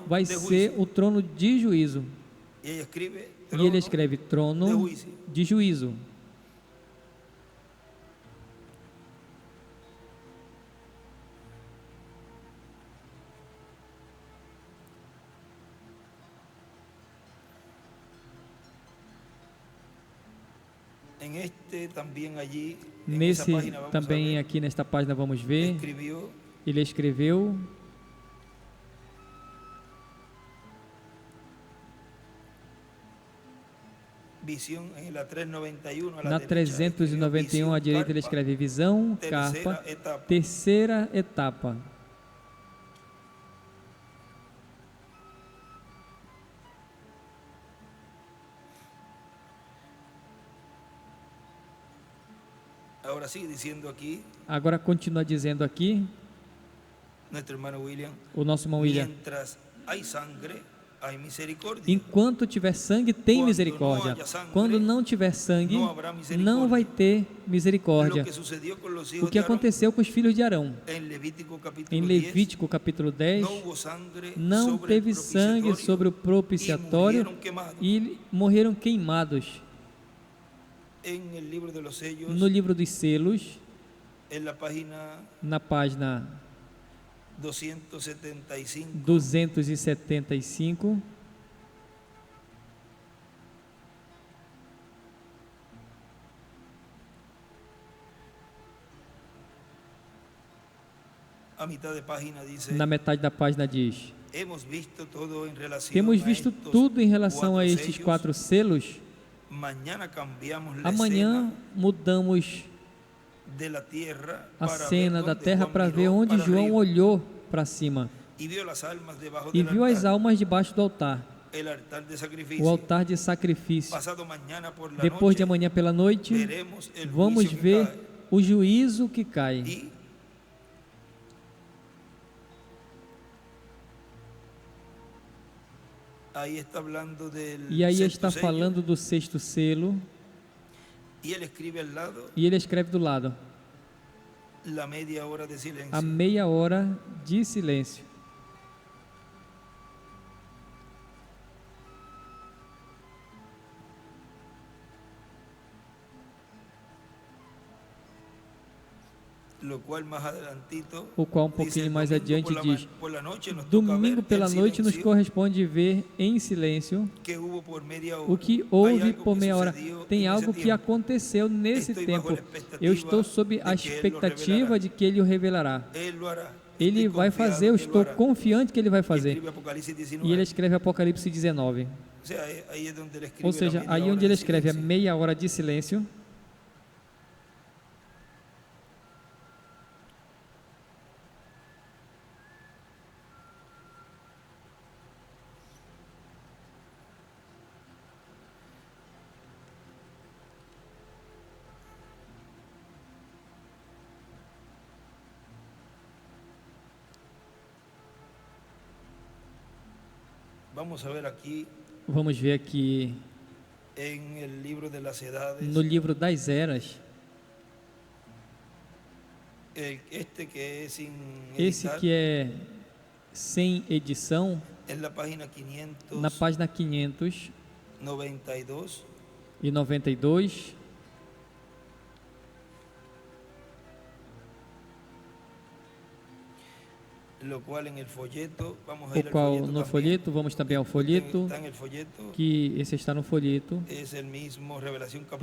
vai ser o trono de juízo. E ele escreve trono de juízo. Nesse também aqui nesta página vamos ver, ele escreveu na 391 à direita ele escreve visão, carpa, terceira etapa. Agora continua dizendo aqui, o nosso irmão William, enquanto tiver sangue, tem misericórdia. Quando não tiver sangue, não vai ter misericórdia. O que aconteceu com os filhos de Arão? Em Levítico capítulo 10, não teve sangue sobre o propiciatório e morreram queimados. No livro dos selos, na página 275, na metade da página diz: temos visto tudo em relação a estes 4 selos. Amanhã mudamos a cena da terra para ver onde João olhou para cima e viu as almas debaixo do altar, o altar de sacrifício. Depois de amanhã pela noite, vamos ver o juízo que cai. E aí está falando do sexto selo. E ele escreve do lado: a meia hora de silêncio. o qual um pouquinho mais adiante diz: domingo pela noite nos corresponde ver em silêncio o que houve por meia hora. Tem algo que aconteceu nesse tempo. Eu estou sob a expectativa de que Ele o revelará. Ele vai fazer, eu estou confiante que Ele vai fazer. E ele escreve Apocalipse 19. Ou seja, aí onde ele escreve a meia hora de silêncio, vamos ver aqui no livro das eras, esse que é sem edição, na página 592, o qual no folheto, vamos também ao folheto, que esse está no folheto,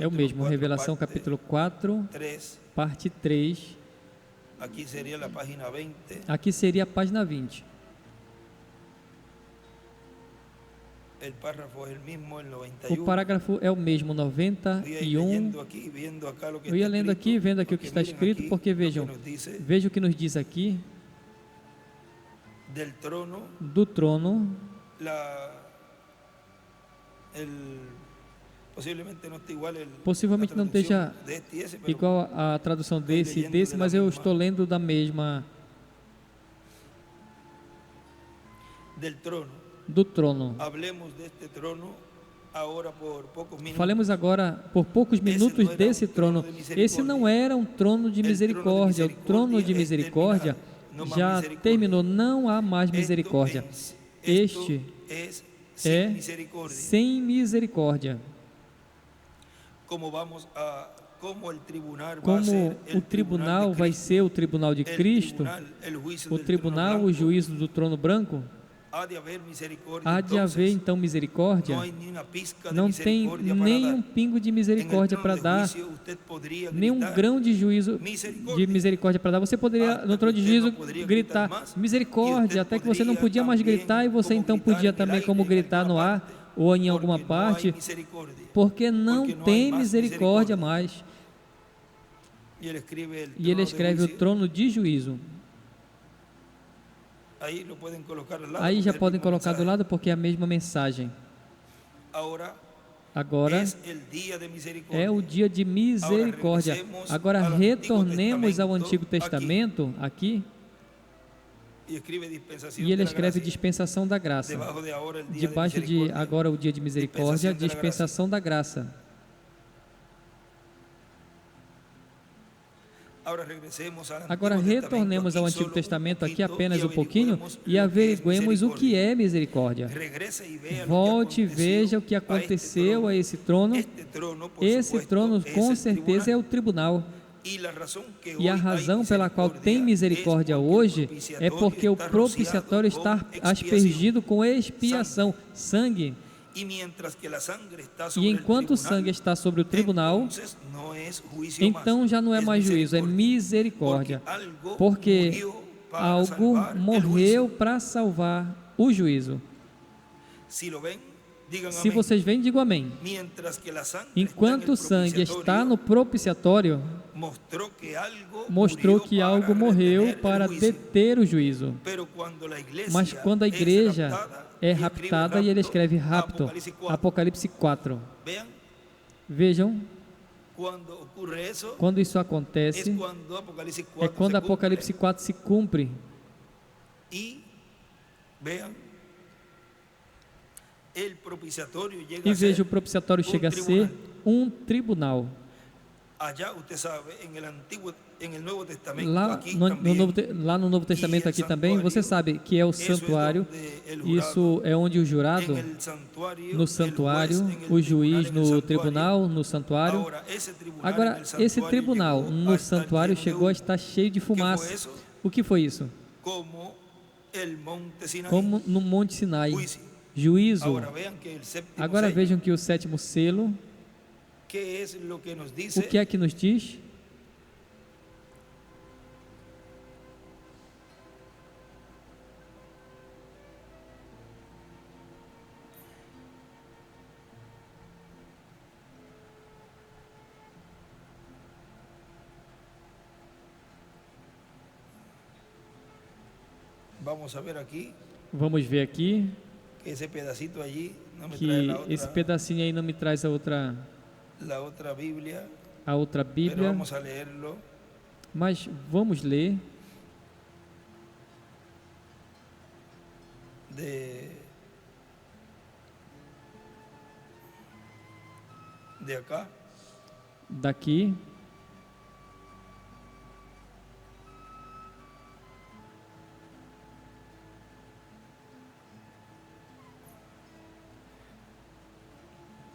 é o mesmo, Revelação capítulo 4, parte 3, aqui seria a página 20. O parágrafo é o mesmo, 91. Eu ia lendo aqui, vendo aqui o que está escrito, porque vejam o que nos diz aqui. Do trono, possivelmente não esteja igual a tradução desse e desse, mas eu estou lendo da mesma. Do trono. Falemos agora por poucos minutos desse trono. Esse não era um trono de misericórdia. O trono de misericórdia já terminou, não há mais misericórdia. Este é sem misericórdia. Como o tribunal vai ser o tribunal de Cristo, o tribunal, o juízo do trono branco, há de haver então misericórdia. Não tem nenhum pingo de misericórdia para dar, nenhum grão de juízo de misericórdia para dar. Você poderia, no trono de juízo, gritar misericórdia, até que você não podia mais gritar, e você então podia também como gritar no ar ou em alguma parte, porque não tem misericórdia mais. E ele escreve o trono de juízo. Aí já podem colocar do lado, porque é a mesma mensagem. Agora é o dia de misericórdia. Agora retornemos ao Antigo Testamento aqui. E ele escreve dispensação da graça. Debaixo de agora o dia de misericórdia, dispensação da graça. Agora retornemos ao Antigo Testamento aqui apenas um pouquinho e averiguemos o que é misericórdia. Volte e veja o que aconteceu a esse trono. Esse trono com certeza é o tribunal. E a razão pela qual tem misericórdia hoje é porque o propiciatório está aspergido com expiação, sangue. E enquanto o sangue está sobre o tribunal, então já não é mais juízo, é misericórdia. Porque algo morreu para salvar o juízo. Se vocês veem, digam amém. Enquanto o sangue está no propiciatório, mostrou que algo morreu para deter o juízo. Mas quando a igreja é raptada, e ele escreve rapto, Apocalipse 4. Vejam, quando isso acontece, é quando Apocalipse 4 se cumpre. E veja, o propiciatório chega a ser um tribunal. Lá no Novo Testamento aqui também, você sabe que é o santuário, isso é onde o jurado, no santuário, o juiz no tribunal, no santuário. Agora, esse tribunal no santuário chegou a estar cheio de fumaça. O que foi isso? Como no Monte Sinai, juízo. Agora vejam que o sétimo selo, o que é que nos diz? Vamos ver aqui que esse pedacinho aí não me traz a outra Bíblia, mas vamos ler daqui.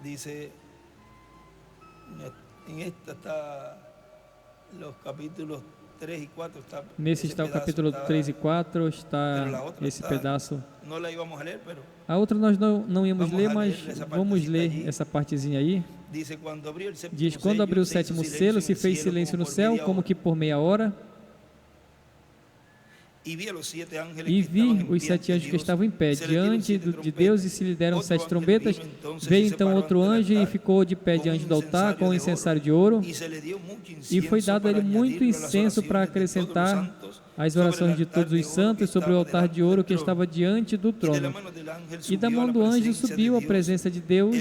Dice, en esta está los capítulos 3 y 4. Nesse está o capítulo 3 e 4, está esse pedaço. A outra nós não íamos ler, mas vamos ler essa partezinha aí. Diz, quando abriu o sétimo selo, se fez silêncio no céu, como que por meia hora. E vi os 7 anjos que estavam em pé diante de Deus, e se lhe deram 7 trombetas. Veio então outro anjo e ficou de pé diante do altar com o incensário de ouro, e foi dado a ele muito incenso para acrescentar as orações de todos os santos sobre o altar de ouro que estava diante do trono. E da mão do anjo subiu à presença de Deus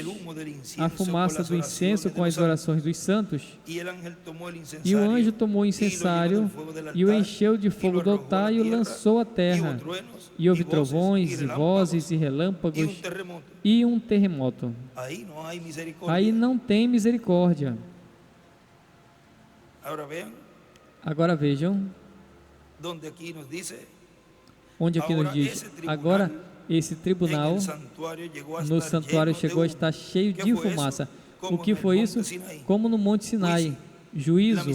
a fumaça do incenso com as orações dos santos. E o anjo tomou o incensário e o encheu de fogo do altar e o lançou à terra. E houve trovões e vozes e relâmpagos e um terremoto. Aí não tem misericórdia. Agora vejam, onde aqui nos diz, agora esse tribunal no santuário chegou a estar cheio de fumaça. O que foi isso? Como no Monte Sinai, juízo.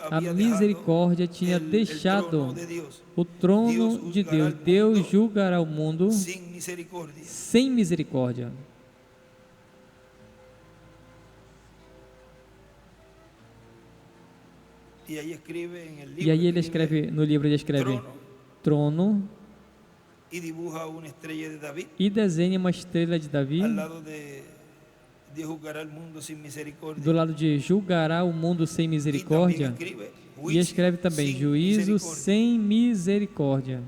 A misericórdia tinha deixado o trono de Deus. Deus julgará o mundo sem misericórdia. E aí ele escreve, no livro ele escreve trono e desenha uma estrela de Davi do lado de julgará o mundo sem misericórdia, e escreve também juízo sem misericórdia.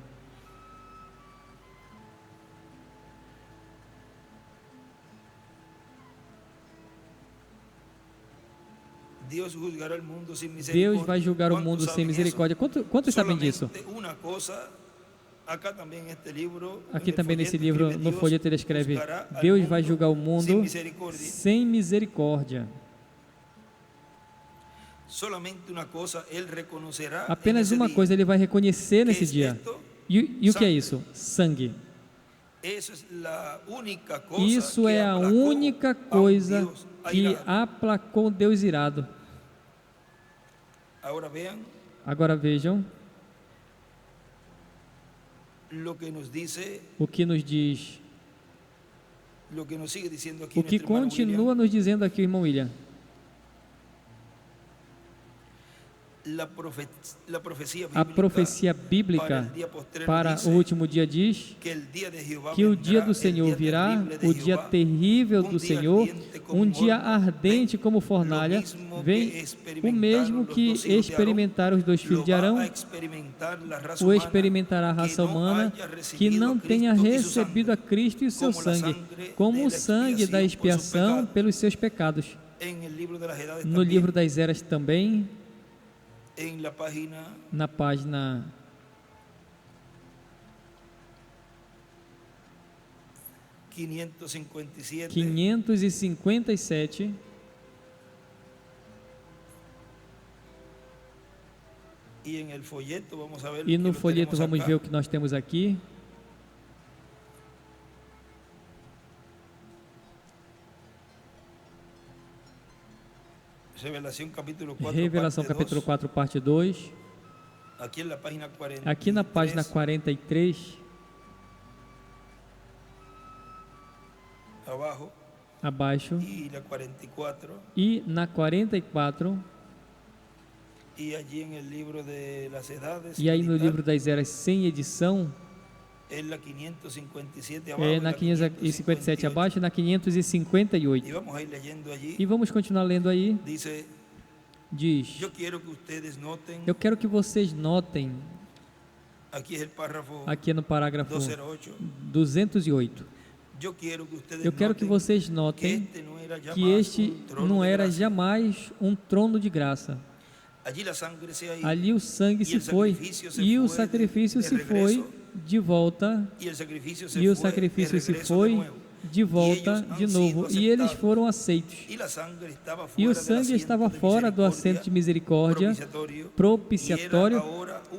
Deus vai julgar o mundo sem misericórdia. Quantos sabem disso? Aqui também nesse livro, no folheto, ele escreve: Deus vai julgar o mundo sem misericórdia. Apenas uma coisa ele vai reconhecer nesse dia. E o que é isso? Sangue. Isso é a única coisa que aplacou Deus irado. Agora vejam o que nos diz, o que continua nos dizendo aqui, irmão William. A profecia bíblica para o último dia diz que o dia do Senhor virá, o dia terrível do Senhor, um dia ardente como fornalha, vem o mesmo que experimentaram os 2 filhos de Arão, o experimentará a raça humana que não tenha recebido a Cristo e o seu sangue, como o sangue da expiação pelos seus pecados. No livro das Eras também, na página 557, E no folheto vamos ver o que nós temos aqui. Revelação capítulo 4, parte 2. Aqui na página 43, abaixo, e na 44, e aí no livro das eras sem edição, é na 557 abaixo e na 558. E vamos continuar lendo aí. Diz: eu quero que vocês notem, aqui no parágrafo 208, eu quero que vocês notem que este não era jamais um trono de graça. Ali o sangue se foi e o sacrifício se foi de volta, e o sacrifício se foi de volta de novo, e eles foram aceitos. E o sangue estava fora do assento de misericórdia, propiciatório,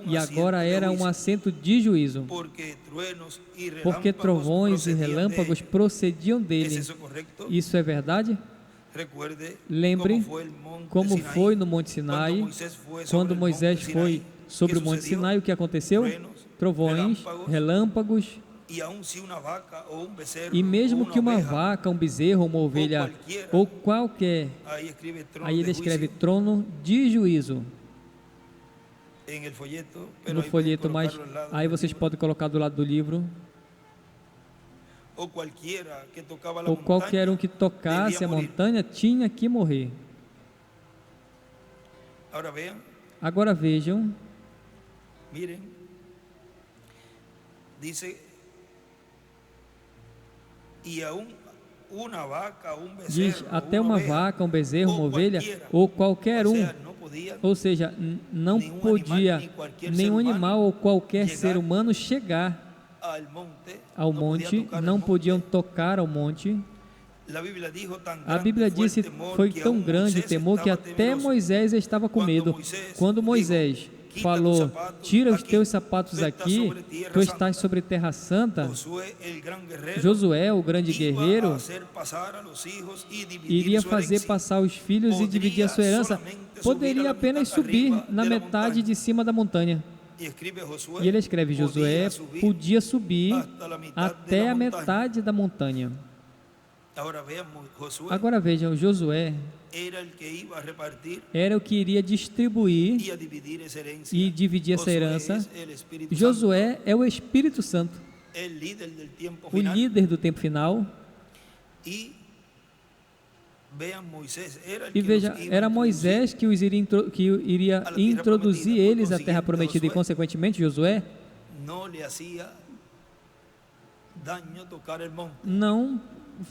e agora era um assento de juízo, porque trovões e relâmpagos procediam dele. Isso é verdade? Lembre como foi no Monte Sinai, quando Moisés foi sobre o Monte Sinai, o que aconteceu? Trovões, relâmpagos, e mesmo que uma vaca, um bezerro, uma ovelha ou qualquer, aí ele escreve trono de juízo. No folheto, mas aí vocês podem colocar do lado do livro. Ou qualquer um que tocasse a montanha tinha que morrer. Agora vejam. Diz, até uma vaca, um bezerro, uma ovelha, ou qualquer um, ou seja, não podia nenhum animal ou qualquer ser humano chegar ao monte, não podiam tocar ao monte. A Bíblia disse que foi tão grande o temor que até Moisés estava com medo. Quando Moisés falou: tira os teus sapatos aqui, tu estás sobre terra santa, Josué, o grande guerreiro, iria fazer passar os filhos e dividir a sua herança. Poderia apenas subir na metade de cima da montanha. E ele escreve: Josué podia subir até a metade da montanha. Agora vejam, Josué era o que iria distribuir e dividir essa herança. Josué é o Espírito Santo, o líder do tempo final. E veja, era Moisés que iria introduzir eles à terra prometida, e consequentemente Josué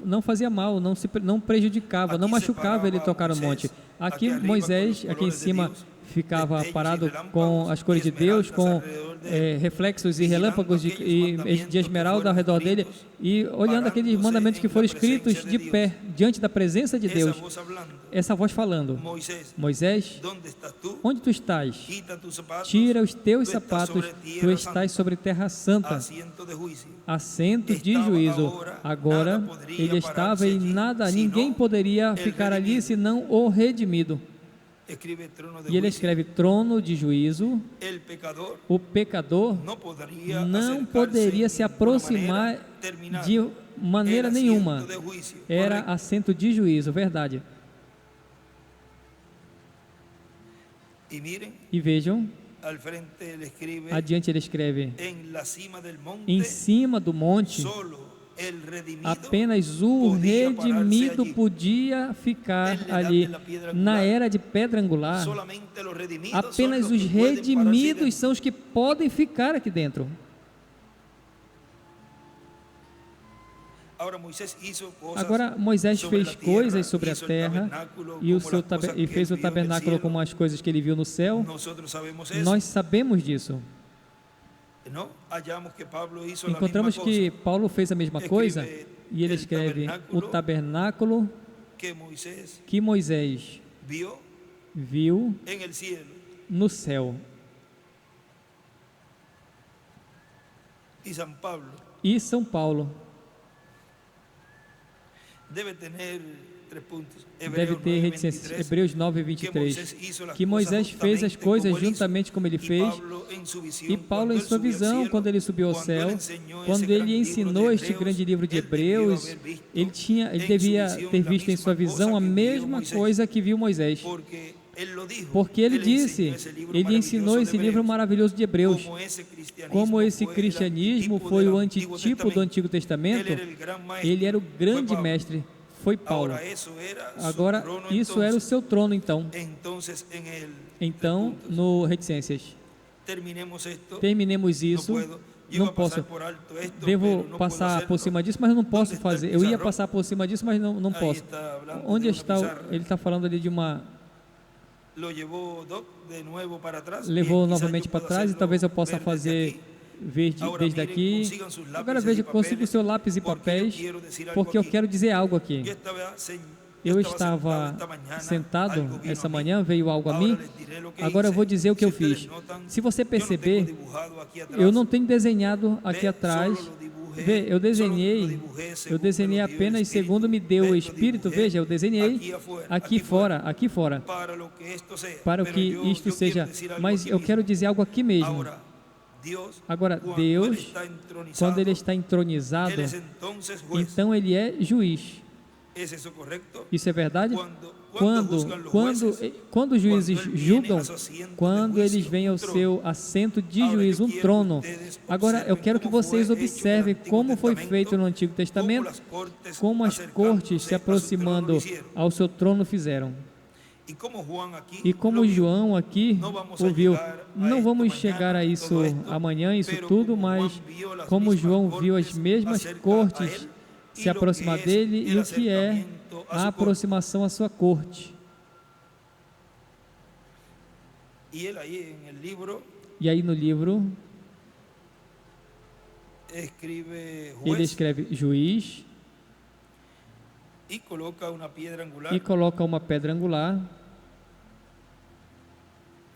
não fazia mal, não prejudicava, não machucava ele tocar o monte. Aqui Moisés, aqui em cima, ficava parado com as cores de Deus, com reflexos e relâmpagos de esmeralda ao redor dele, e olhando aqueles mandamentos que foram escritos de pé, diante da presença de Deus. Essa voz falando: Moisés, onde tu estás? Tira os teus sapatos, tu estás sobre terra santa, assento de juízo. Agora ele estava e ninguém poderia ficar ali senão o redimido. E ele escreve trono de juízo. O pecador não poderia se aproximar de maneira nenhuma. Era assento de juízo, verdade. E vejam, adiante ele escreve: em cima do monte, apenas o redimido podia ficar ali. Na era de pedra angular, apenas os redimidos são os que podem ficar aqui dentro. Agora Moisés fez coisas sobre a terra e fez o tabernáculo como as coisas que ele viu no céu. Nós sabemos disso. Encontramos que Paulo fez a mesma coisa, e ele escreve: o tabernáculo que Moisés viu no céu. y San Pablo e São Paulo. debe tener 3 puntos. Deve ter reticências. Hebreus 9, 23. Que Moisés fez as coisas juntamente como ele fez, e Paulo, em sua visão, quando ele subiu ao céu, quando ele ensinou este grande livro de Hebreus, ele devia ter visto em sua visão a mesma coisa que viu Moisés. Porque ele disse, ele ensinou esse livro maravilhoso de Hebreus. Como esse cristianismo foi o antitipo do Antigo Testamento, ele era o grande mestre, foi Paulo. Agora, isso era o seu trono, então. Então, no Reticências. Terminemos isso. Não posso. Devo passar por cima disso, mas eu não posso fazer. Eu ia passar por cima disso, mas não posso. Onde está? Ele está falando ali de uma... Levou novamente para trás, e talvez eu possa fazer desde aqui. Agora veja, consiga o seu lápis e papéis, porque eu quero dizer algo aqui. Eu estava sentado essa manhã, veio algo a mim. Agora eu vou dizer o que eu fiz. Se você perceber, eu não tenho desenhado aqui atrás. Vê, eu desenhei apenas segundo me deu o Espírito. Veja, eu desenhei aqui fora, para o que isto seja. Mas eu quero dizer algo aqui mesmo. Agora, Deus, quando Ele está entronizado, então Ele é juiz. Isso é verdade? Quando os juízes julgam, quando eles vêm ao seu assento de juiz, um trono. Agora, eu quero que vocês observem como foi feito no Antigo Testamento, como as cortes se aproximando ao seu trono fizeram. E como João aqui ouviu, não vamos chegar a isso amanhã, isso tudo, mas como João viu as mesmas cortes se aproximar dele e o que é a aproximação à sua corte. E aí no livro ele escreve juiz e coloca uma pedra angular.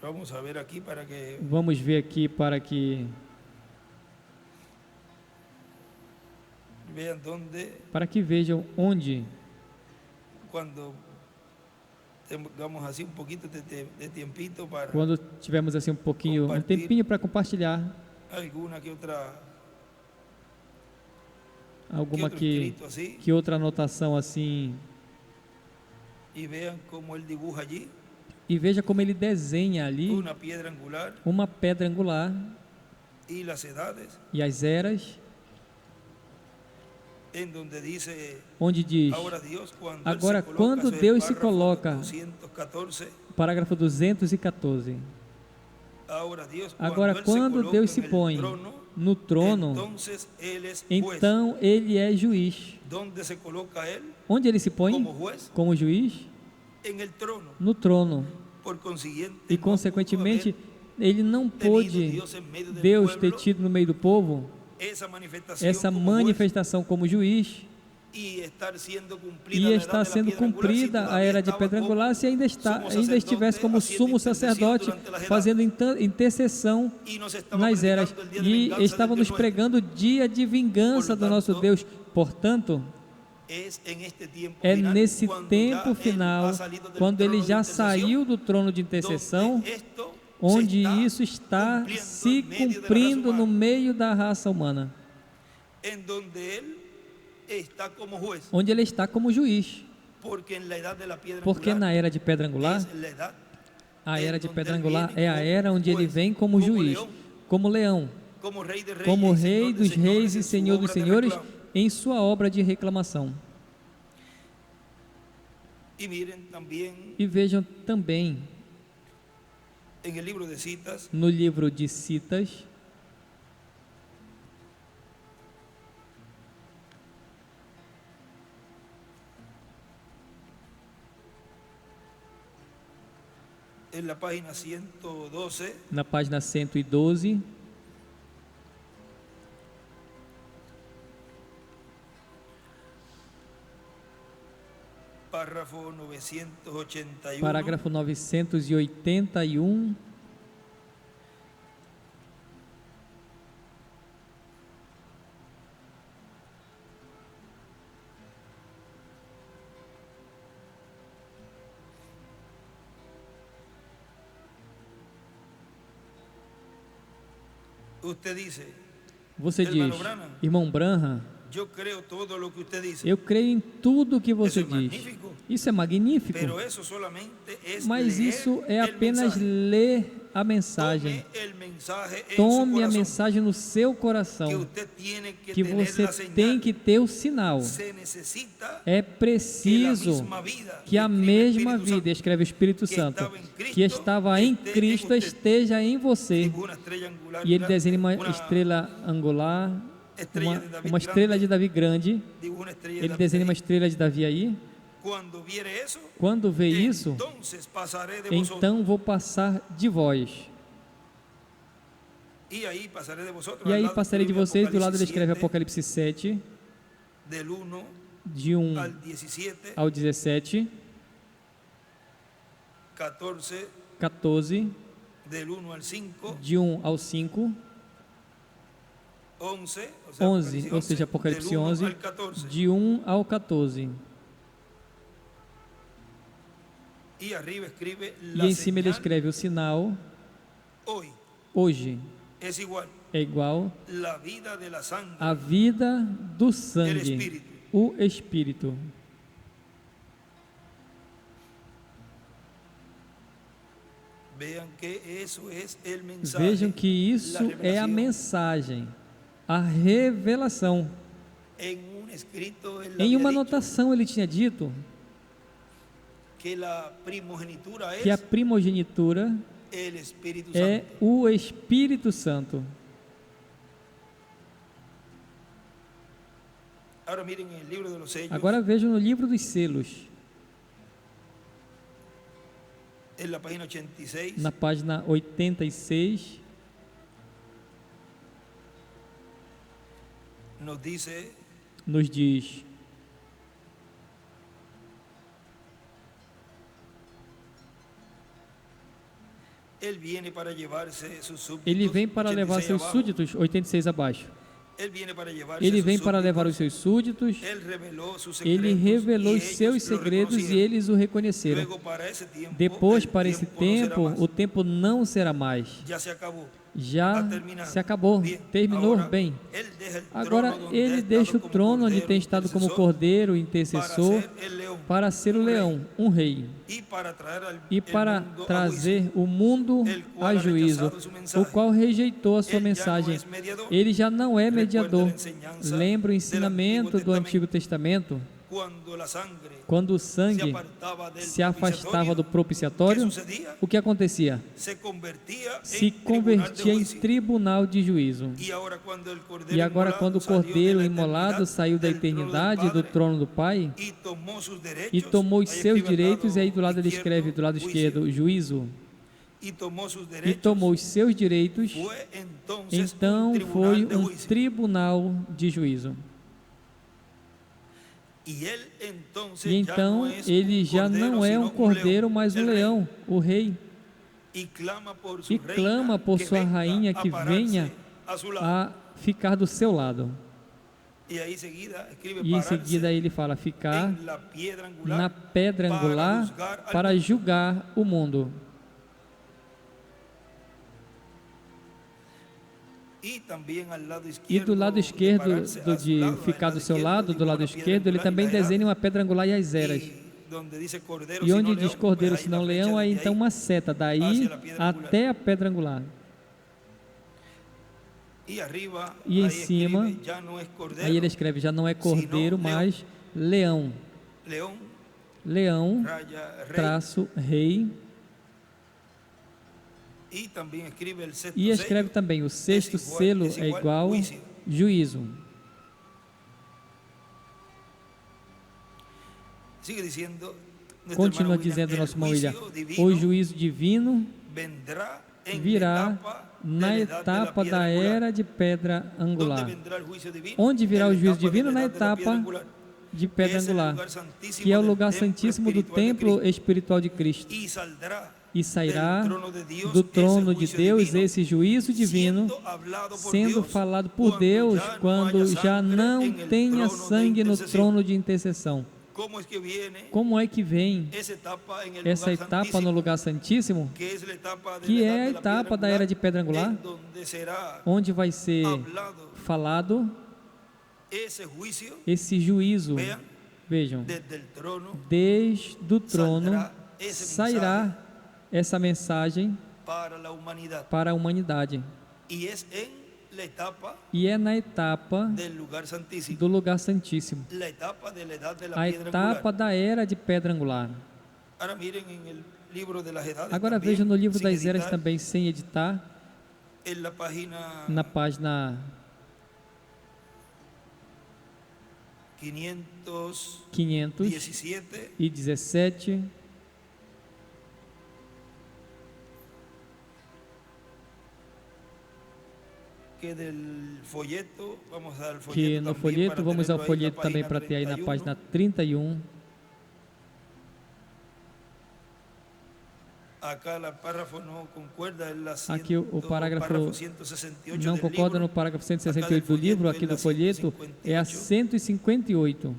Vamos ver aqui para que vejam onde, quando tivermos assim um tempinho para compartilhar alguma que outra anotação assim, e veja como ele desenha ali uma pedra angular e as eras, onde diz, agora quando Deus se coloca, parágrafo 214, agora quando Deus se põe no trono, então Ele é juiz. Onde Ele se põe como juiz? No trono. E consequentemente, Ele não pôde, Deus ter tido no meio do povo essa manifestação como juiz, e está sendo cumprida a era de pedra angular, se ainda estivesse como sumo sacerdote fazendo intercessão nas eras, e estava nos pregando o dia de vingança do nosso Deus. Portanto, é nesse tempo final, quando ele já saiu do trono de intercessão, onde isso está se cumprindo no meio da raça humana, onde ele está como juiz, porque na era de pedra angular, a era de pedra angular é a era onde ele vem como juiz, como leão, como rei dos reis e senhor dos senhores, em sua obra de reclamação. E vejam também no livro de Citas, na página 112, parágrafo 981, Você diz, irmão Branham, eu creio em tudo que você diz. Isso é magnífico. Mas isso é apenas ler a mensagem. Tome a mensagem no seu coração, que você tem que ter o sinal. É preciso que a mesma vida, escreve o Espírito Santo, que estava em Cristo, esteja em você. E ele desenha uma estrela angular, uma estrela de Davi grande. Ele desenha uma estrela de Davi aí. Quando vê isso, então vou passar de vós. E aí passarei de vocês. Do lado ele escreve Apocalipse 7, de 1 ao 17, 14, de 1 ao 5, 11, ou seja, Apocalipse 11, de 1 ao 14. E em cima ele escreve o sinal, hoje, é igual a vida do sangue, o Espírito. Vejam que isso é a mensagem, a revelação. Em uma anotação ele tinha dito que a primogenitura é o Espírito Santo. Agora vejam no livro dos selos, na página 86, nos diz: ele vem para levar seus súditos, 86 abaixo. Ele vem para levar os seus súditos. Ele revelou os seus segredos e eles o reconheceram. Depois, para esse tempo, o tempo não será mais. Já se acabou, terminou bem. Agora ele deixa o trono onde tem estado como cordeiro intercessor para ser o leão, um rei, e para trazer o mundo a juízo, o qual rejeitou a sua mensagem. Ele já não é mediador. Lembra o ensinamento do Antigo Testamento? Quando o sangue se afastava do propiciatório, o que acontecia? Se convertia em tribunal de juízo. E agora, quando o cordeiro imolado saiu da eternidade, do trono do Pai, e tomou os seus direitos, e aí do lado ele escreve, do lado esquerdo, juízo, e tomou os seus direitos, então foi um tribunal de juízo. E então ele já não é um cordeiro, mas um leão, o rei. E clama por sua rainha que venha a ficar do seu lado. E em seguida ele fala, ficar na pedra angular para julgar o mundo. E do lado esquerdo, de ficar do seu lado, do lado esquerdo, ele também desenha uma pedra angular e as eras. E onde diz cordeiro, senão leão, aí então uma seta, daí até a pedra angular. E em cima, aí ele escreve, já não é cordeiro, mas leão. Leão, traço, rei. E escreve também, o sexto selo é igual juízo. Continua dizendo nosso irmão William, o juízo divino virá na etapa da era de pedra angular. Onde virá o juízo divino? Na etapa de pedra angular, que é o lugar santíssimo do templo espiritual de Cristo. E sairá do trono de Deus esse juízo divino, sendo falado por Deus quando já não tenha sangue no trono de intercessão. Como é que vem essa etapa no lugar santíssimo, que é a etapa da era de pedra angular, onde vai ser falado esse juízo? Vejam, desde o trono sairá essa mensagem para a humanidade. E é na etapa do lugar santíssimo, a etapa da era de pedra angular. Agora vejam no livro das eras também, sem editar, na página 517, que no folheto, vamos ao folheto também para ter aí na página 31. Aqui o parágrafo não concorda no parágrafo 168 do livro, aqui do folheto é a 158.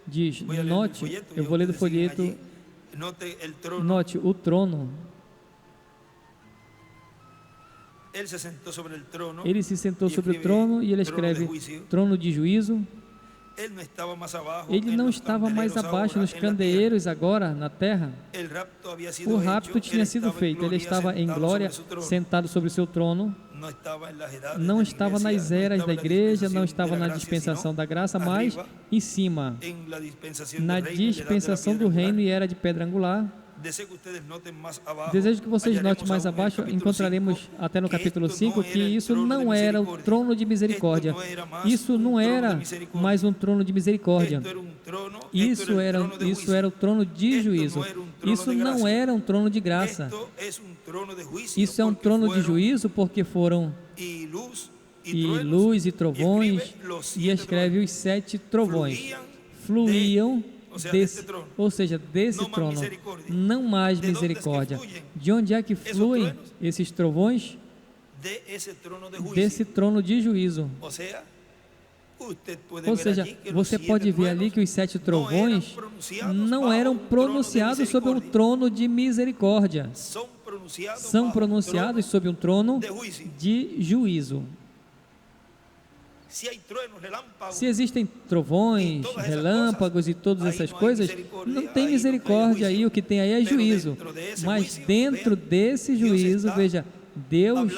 Diz, note, eu vou ler do folheto, note o trono. Ele se sentou sobre o trono e ele escreve trono de juízo. Ele não estava mais abaixo nos candeeiros agora na terra. O rapto tinha sido feito. Ele estava em glória, sentado sobre o seu trono. Não estava nas eras da igreja, não estava na dispensação da graça, mas em cima, na dispensação do reino e era de pedra angular. Desejo que vocês notem mais abaixo, encontraremos até no capítulo 5, que isso não era o trono de misericórdia. Isso não era mais um trono de misericórdia. Isso era o trono de juízo. Isso não era um trono de graça. Isso é um trono de juízo, porque foram e luz e trovões, e escreve os 7 trovões. Fluíam desse trono, não mais misericórdia. De onde é que fluem esses trovões? Desse trono de juízo. Ou seja, você pode ver ali que os 7 trovões não eram pronunciados sobre um trono de misericórdia. São pronunciados sobre um trono de juízo. Se existem trovões, relâmpagos e todas essas coisas, não tem misericórdia aí, o que tem aí é juízo. Mas dentro desse juízo, veja, Deus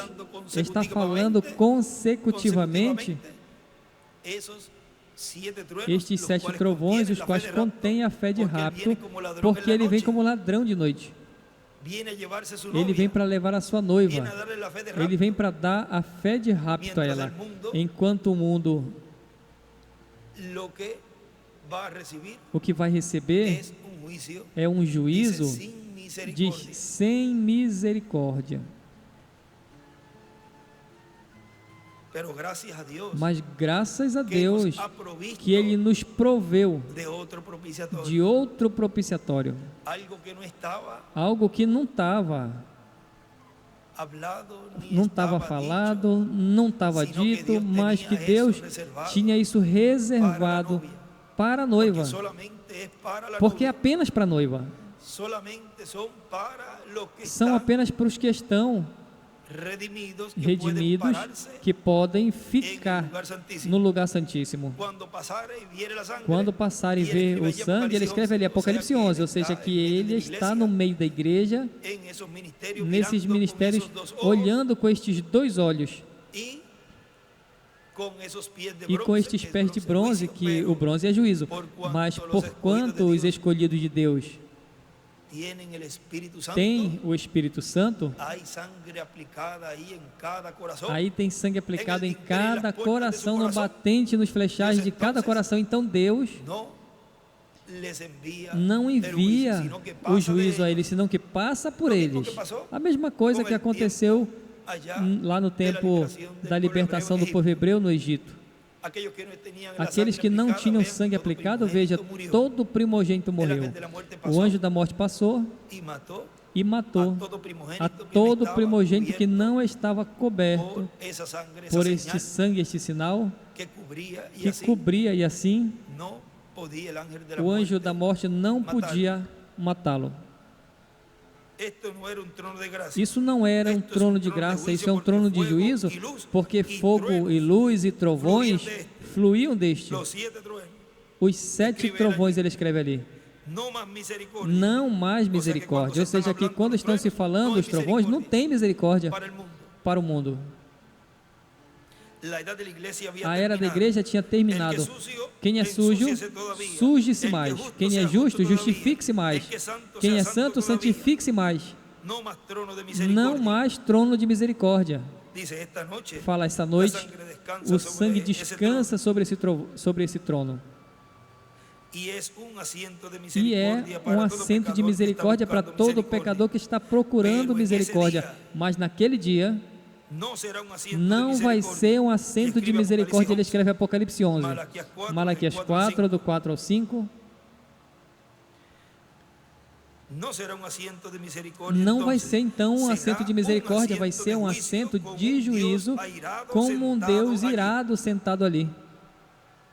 está falando consecutivamente estes 7 trovões, os quais contêm a fé de rapto, porque ele vem como ladrão de noite. Ele vem para levar a sua noiva. Ele vem para dar a fé de rapto a ela. Enquanto o mundo, o que vai receber é um juízo de sem misericórdia. Mas graças a Deus que Ele nos proveu de outro propiciatório, algo que não estava falado, não estava dito, mas que Deus tinha isso reservado para a noiva, porque é apenas para a noiva, são apenas para os que estão redimidos, que podem ficar no lugar santíssimo. Quando passarem e ver o sangue, ele escreve ali Apocalipse 11, ou seja, que ele está no meio da igreja, nesses ministérios, olhando com estes 2 olhos e com estes pés de bronze, que o bronze é juízo, mas porquanto os escolhidos de Deus tem o Espírito Santo, aí tem sangue aplicado em cada coração, no batente, nos flechagens de cada coração. Então Deus não envia o juízo a eles, senão que passa por eles. A mesma coisa que aconteceu lá no tempo da libertação do povo hebreu no Egito. Aqueles que não tinham sangue aplicado, veja, todo primogênito morreu. O anjo da morte passou e matou a todo primogênito que não estava coberto por este sangue, este sinal que cobria, e assim o anjo da morte não podia matá-lo. Isso não era um trono de graça, isso é um trono de juízo, porque fogo e luz e trovões fluíam deste. Os 7 trovões ele escreve ali. Não mais misericórdia. Ou seja, que quando estão se falando os trovões, não tem misericórdia para o mundo. A era da igreja tinha terminado. Quem é sujo, suje-se mais. Quem é justo, justifique-se mais. Quem é santo, santifique-se mais. Não mais trono de misericórdia. Fala, esta noite, o sangue descansa sobre esse trono. E é um assento de misericórdia para todo pecador que está procurando misericórdia. Mas naquele dia, não vai ser um assento de misericórdia. Ele escreve Apocalipse 11, Malaquias 4, do 4 ao 5. Não vai ser então um assento de misericórdia, vai ser um assento de juízo, como um Deus irado sentado ali.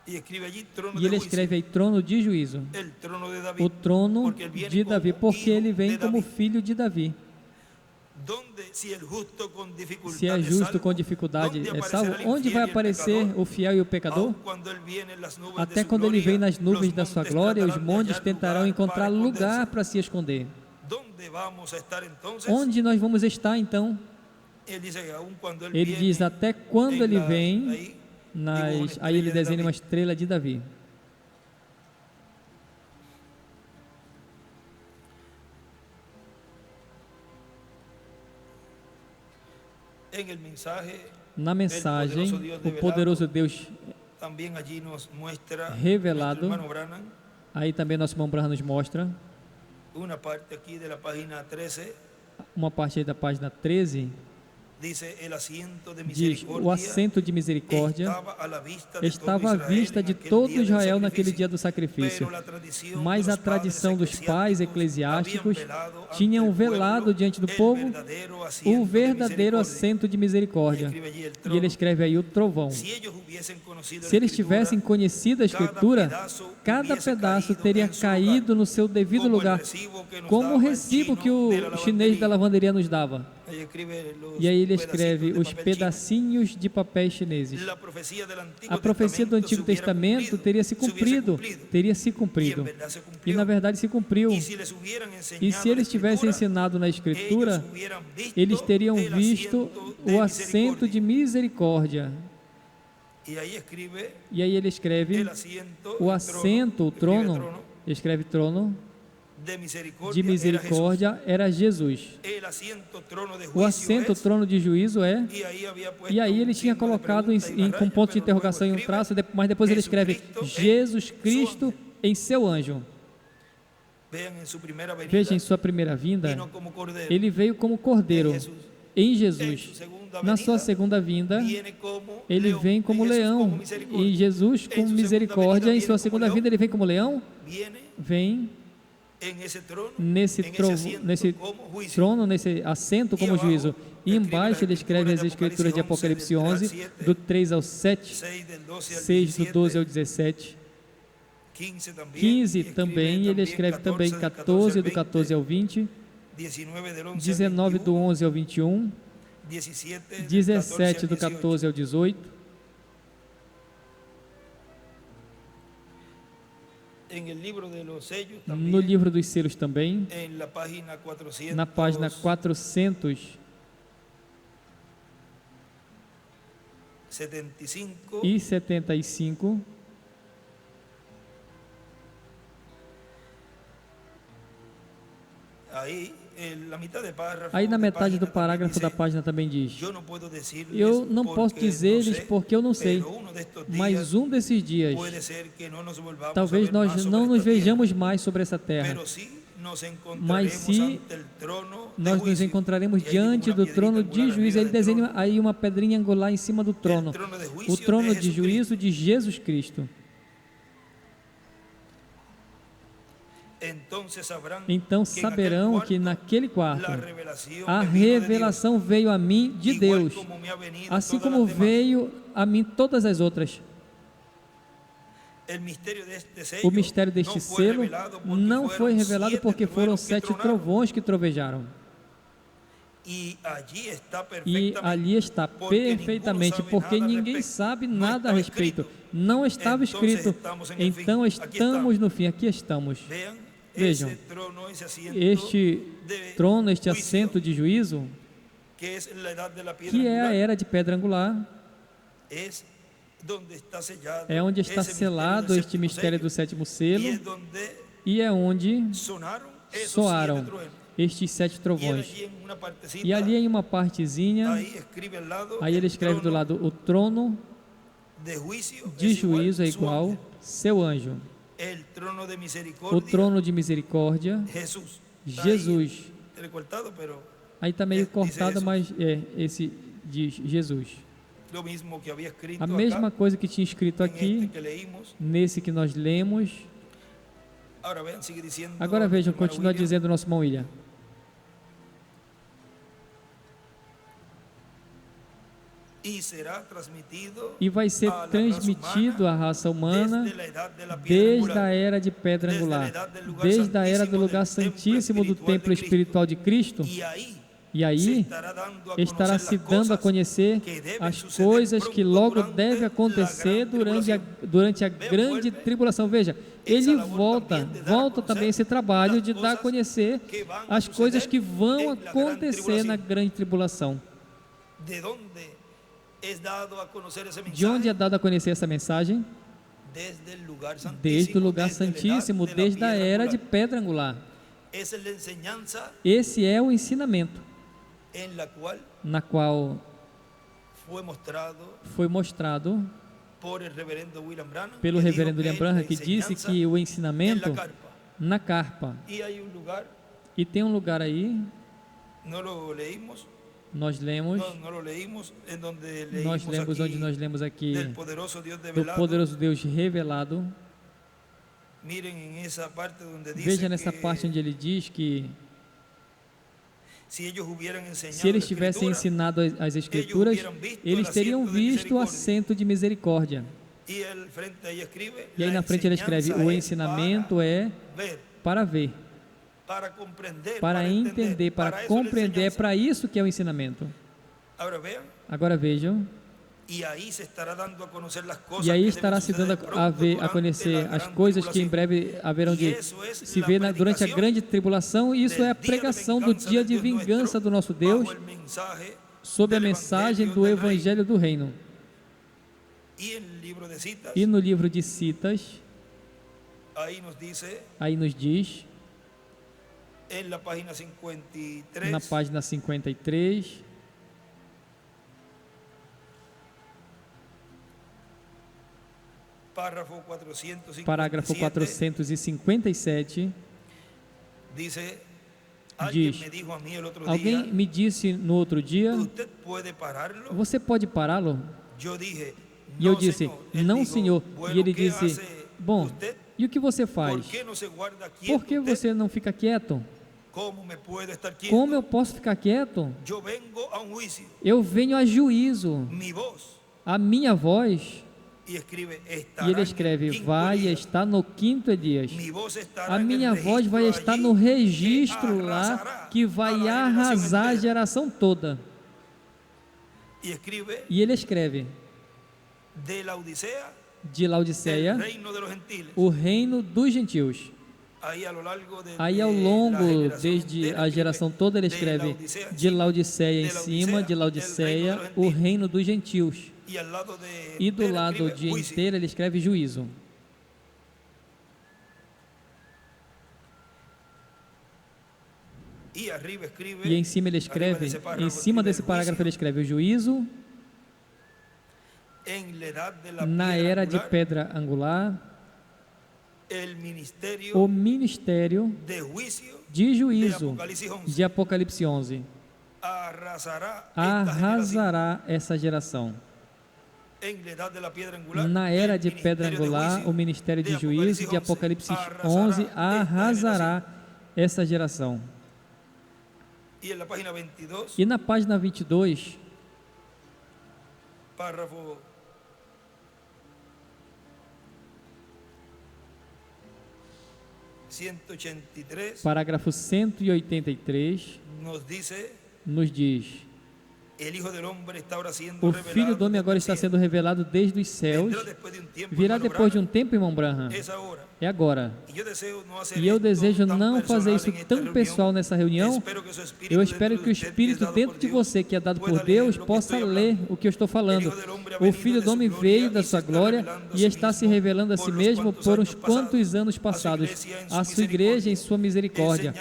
E ele escreve aí trono de juízo, o trono de Davi, porque ele vem como filho de Davi. Se é justo com dificuldade é salvo, onde vai aparecer o fiel e o pecador? Até quando ele vem nas nuvens da sua glória, os montes tentarão encontrar lugar para se esconder. Onde nós vamos estar então? Ele diz, até quando ele vem, aí ele desenha uma estrela de Davi. Na mensagem, o poderoso Deus revelado, aí também nosso irmão Branham nos mostra, uma parte aí da página 13, diz, o assento de misericórdia estava à vista de todo Israel naquele dia do sacrifício, mas a tradição dos pais eclesiásticos tinham velado diante do povo o verdadeiro assento de misericórdia. E ele escreve aí o trovão. Se eles tivessem conhecido a Escritura, cada pedaço teria caído no seu devido lugar, como o recibo que o chinês da lavanderia nos dava. E aí ele escreve os pedacinhos de papéis chineses. A profecia do Antigo Testamento teria se cumprido. E na verdade se cumpriu. E se eles tivessem ensinado na Escritura, eles teriam visto o assento de misericórdia. E aí ele escreve o assento, o trono, escreve trono de misericórdia era Jesus. O assento, trono de juízo é. E aí ele tinha colocado com ponto de interrogação em um traço, mas depois ele escreve Jesus Cristo em seu anjo. Veja, em sua primeira vinda, ele veio como cordeiro em Jesus. Na sua segunda vinda, ele vem como leão. E Jesus, com misericórdia, em sua segunda vinda, ele vem como leão? Vem nesse trono, nesse assento como juízo. E embaixo ele escreve as escrituras de Apocalipse 11, do 3 ao 7, 6 do 12 ao 17, 15 também, ele escreve também 14 do 14 ao 20, 19 do 11 ao 21, 17 do 14 ao 18, no livro dos selos também, na página 475, aí na metade do parágrafo da página também diz, eu não posso dizer-lhes porque eu não sei, mas um desses dias, talvez nós não nos vejamos mais sobre essa terra, mas se nós nos encontraremos diante do trono de juízo, ele desenha aí uma pedrinha angular em cima do trono, o trono de juízo de Jesus Cristo. Então saberão que naquele quarto a revelação veio a mim de Deus, assim como veio a mim todas as outras. O mistério deste selo não foi revelado porque foram 7 trovões que trovejaram. E ali está perfeitamente, porque ninguém sabe nada a respeito. Não estava escrito. Então estamos no fim. Aqui estamos. Vejam, este trono, este assento de juízo, que é a era de pedra angular, é onde está selado este mistério do 7º selo, e é onde soaram estes 7 trovões. E ali em uma partezinha, aí ele escreve do lado: o trono de juízo é igual seu anjo. O trono de misericórdia, Jesus. Aí está meio cortado, mas esse diz Jesus. A mesma coisa que tinha escrito aqui, nesse que nós lemos. Agora vejam, continua dizendo o nosso irmão William. E vai ser transmitido à raça humana desde a era de pedra angular, desde a era do lugar santíssimo do templo espiritual de Cristo. E aí estará se dando a conhecer as coisas que logo devem acontecer durante a grande tribulação. Veja, ele volta também esse trabalho de dar a conhecer as coisas que vão acontecer na grande tribulação. De onde é dado a conhecer essa mensagem? Desde o lugar santíssimo, desde a era de pedra angular. Esse é o ensinamento na qual foi mostrado pelo reverendo William Branham, que disse que o ensinamento na carpa. E tem um lugar aí, nós lemos onde nós lemos aqui do poderoso Deus revelado. Veja nessa parte onde ele diz que se eles tivessem ensinado as Escrituras, eles teriam visto o assento de misericórdia. E aí na frente ele escreve: o ensinamento é para ver, para entender, para compreender. É para isso que é o ensinamento. Agora vejam. E aí estará se dando a conhecer as coisas que em breve haverão de se ver durante a grande tribulação. E isso é a pregação do dia de vingança do nosso Deus sob a mensagem do Evangelho do Reino. E no livro de Citas, aí nos diz, na página 53, parágrafo 457, diz: alguém me disse no outro dia, você pode pará-lo? E eu disse, não, senhor. E ele disse, bom, e o que você faz? Por que você não fica quieto? Como eu posso ficar quieto? Eu venho a juízo. A minha voz. E ele escreve, vai estar no 5º Dias. A minha voz vai estar no registro lá, que vai arrasar a geração toda. E ele escreve, de Laodiceia, o reino dos gentios. Aí ao longo, desde a geração toda, ele escreve, de Laodiceia em cima, de Laodiceia, o reino dos gentios. E do lado de inteiro ele escreve juízo. E em cima ele escreve, em cima desse parágrafo ele escreve o juízo na era de pedra angular, o ministério de juízo de Apocalipse 11 arrasará essa geração. Na era de pedra angular, o ministério de juízo de Apocalipse 11 arrasará essa geração. E na página 22, parágrafo 183, nos diz: o Filho do Homem agora está sendo revelado desde os céus, virá depois de um tempo, irmão Branham, é agora. E eu desejo não fazer isso tão pessoal nessa reunião. Eu espero que o Espírito dentro de você, que é dado por Deus, possa ler o que eu estou falando. O Filho do Homem veio da sua glória e está se revelando a si mesmo por uns quantos anos passados, a sua igreja em sua misericórdia,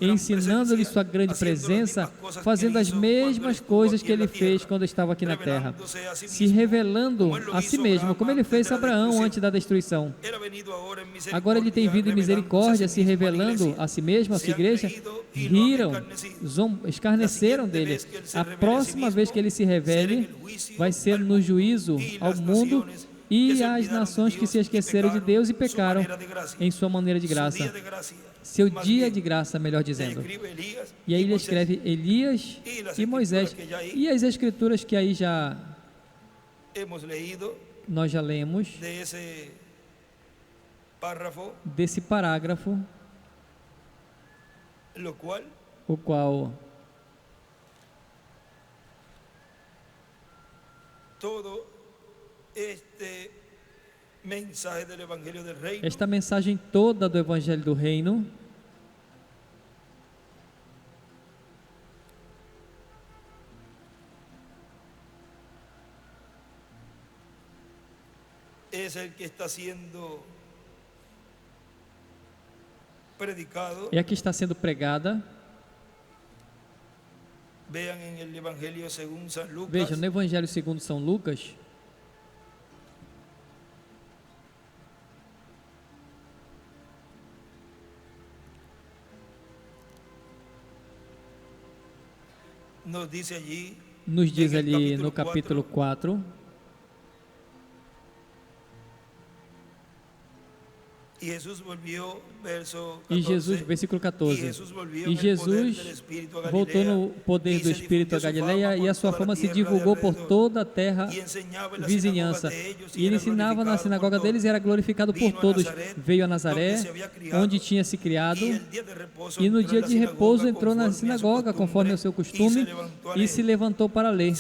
ensinando-lhe sua grande presença, fazendo as mesmas coisas que ele fez quando estava aqui na terra, se revelando a si mesmo, como ele fez a Abraão antes da destruição. Agora ele tem vindo em misericórdia, se revelando a si mesmo, a sua igreja. Riram, escarneceram dele. A próxima vez que ele se revele vai ser no juízo ao mundo e às nações que se esqueceram de Deus e pecaram em sua maneira de graça. Seu dia de graça, melhor dizendo. E aí ele escreve Elias e Moisés. E as escrituras que aí nós já lemos desse parágrafo, o qual esta mensagem toda do Evangelho do Reino é a que está sendo pregada. Veja, no Evangelho segundo São Lucas, nos diz ali no capítulo 4, e Jesus, versículo 14, e Jesus voltou no poder do Espírito a Galileia, e a sua fama se divulgou por toda a terra vizinhança, e ele ensinava na sinagoga deles e era glorificado por todos. Veio a Nazaré, onde tinha se criado, e no dia de repouso entrou na sinagoga, conforme o seu costume, e se levantou para ler.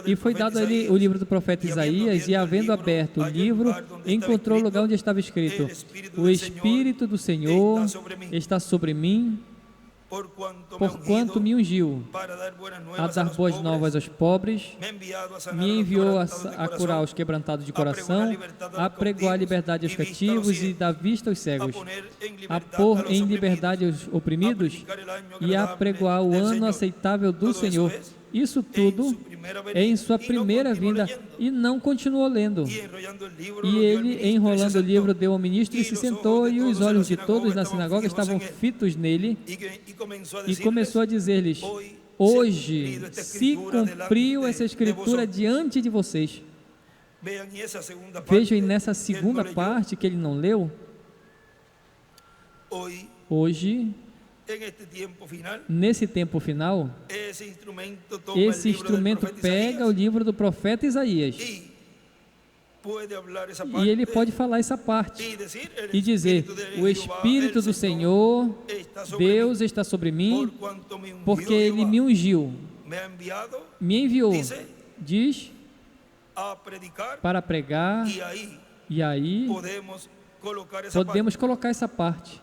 E foi dado a ele o livro do profeta Isaías, e havendo aberto o livro, encontrou o lugar onde estava escrito: o Espírito do Senhor está sobre mim, porquanto me ungiu a dar boas novas aos pobres, me enviou a curar os quebrantados de coração, a pregoar liberdade aos cativos e dar vista aos cegos, a pôr em liberdade os oprimidos e a pregoar o ano aceitável do Senhor. Isso tudo é em sua primeira vinda, e não continuou lendo. E ele, enrolando o livro, deu ao ministro e se sentou, e os olhos de todos na sinagoga estavam fitos nele, e começou a dizer-lhes: hoje se cumpriu essa escritura diante de vocês. Vejam nessa segunda parte que ele não leu. Hoje, nesse tempo final, esse instrumento pega o livro do profeta Isaías e ele pode falar essa parte e dizer: o Espírito do Senhor, Deus, está sobre mim, porque Ele me ungiu, me enviou, diz, para pregar, e aí podemos colocar essa parte.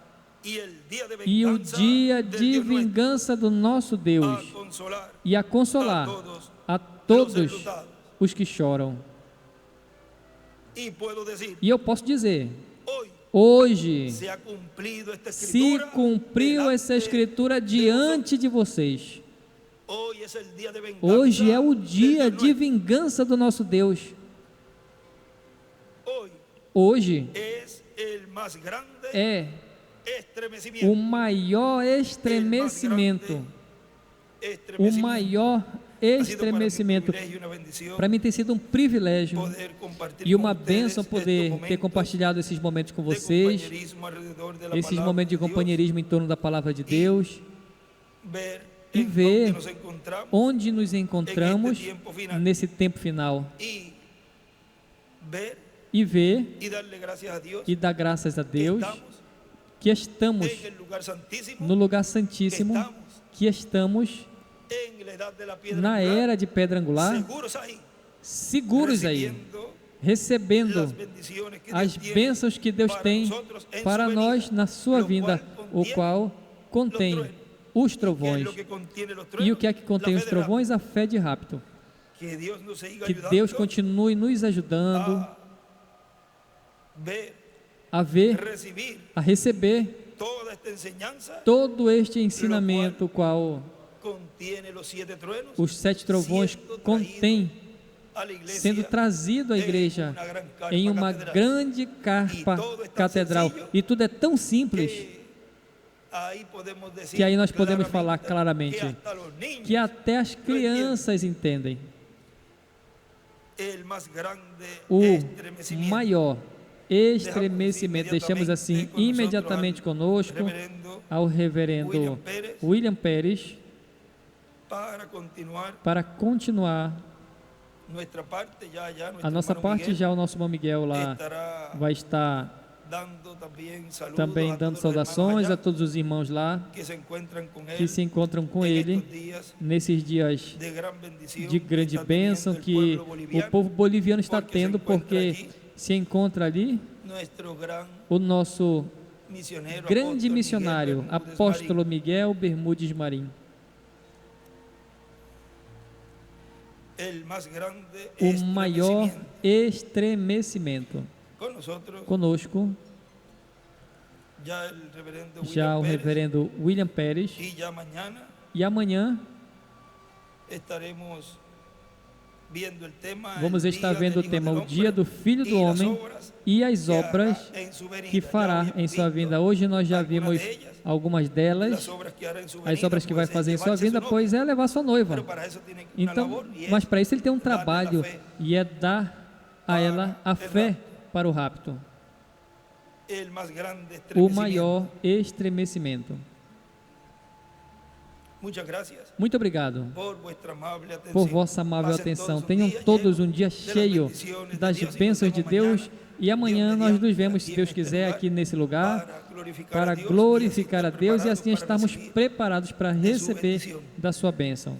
E o dia de vingança do nosso Deus, e a consolar a todos os que choram. E eu posso dizer: hoje se cumpriu essa escritura diante de vocês. Hoje é o dia de vingança do nosso Deus. Hoje é o maior estremecimento, o maior estremecimento. Para mim tem sido um privilégio e uma bênção poder ter compartilhado esses momentos com vocês, esses momentos de companheirismo em torno da Palavra de Deus, e ver onde nos encontramos nesse tempo final, e ver e dar graças a Deus que estamos no lugar santíssimo, que estamos na era de pedra angular, seguros aí, recebendo as bênçãos que Deus tem para nós na sua vinda, o qual contém os trovões. E o que é que contém os trovões? A fé de rapto. Que Deus continue nos ajudando a ver, a receber todo este ensinamento, o qual os 7 trovões contêm, sendo trazido à igreja em uma grande carpa catedral. E tudo é tão simples que aí nós podemos falar claramente que até as crianças entendem. O maior estremecimento, deixamos assim imediatamente conosco ao reverendo William Pérez para continuar a nossa parte. Já o nosso irmão Miguel lá vai estar também dando saudações a todos os irmãos lá que se encontram com ele nesses dias de grande bênção que o povo boliviano está tendo, porque se encontra ali o nosso grande missionário, apóstolo Miguel Bermudes Marim. O maior estremecimento. Conosco, já o reverendo William Pérez, e amanhã vamos estar vendo o tema, o dia do Filho do Homem e as obras que fará em sua vinda. Hoje nós já vimos algumas delas, as obras que vai fazer em sua vinda, pois é levar sua noiva. Então, mas para isso ele tem um trabalho, e é dar a ela a fé para o rapto. O maior estremecimento. Muito obrigado por vossa amável atenção. Tenham todos um dia cheio das bênçãos de Deus, e amanhã nós nos vemos, se Deus quiser, aqui nesse lugar para glorificar a Deus e assim estarmos preparados para receber da sua bênção.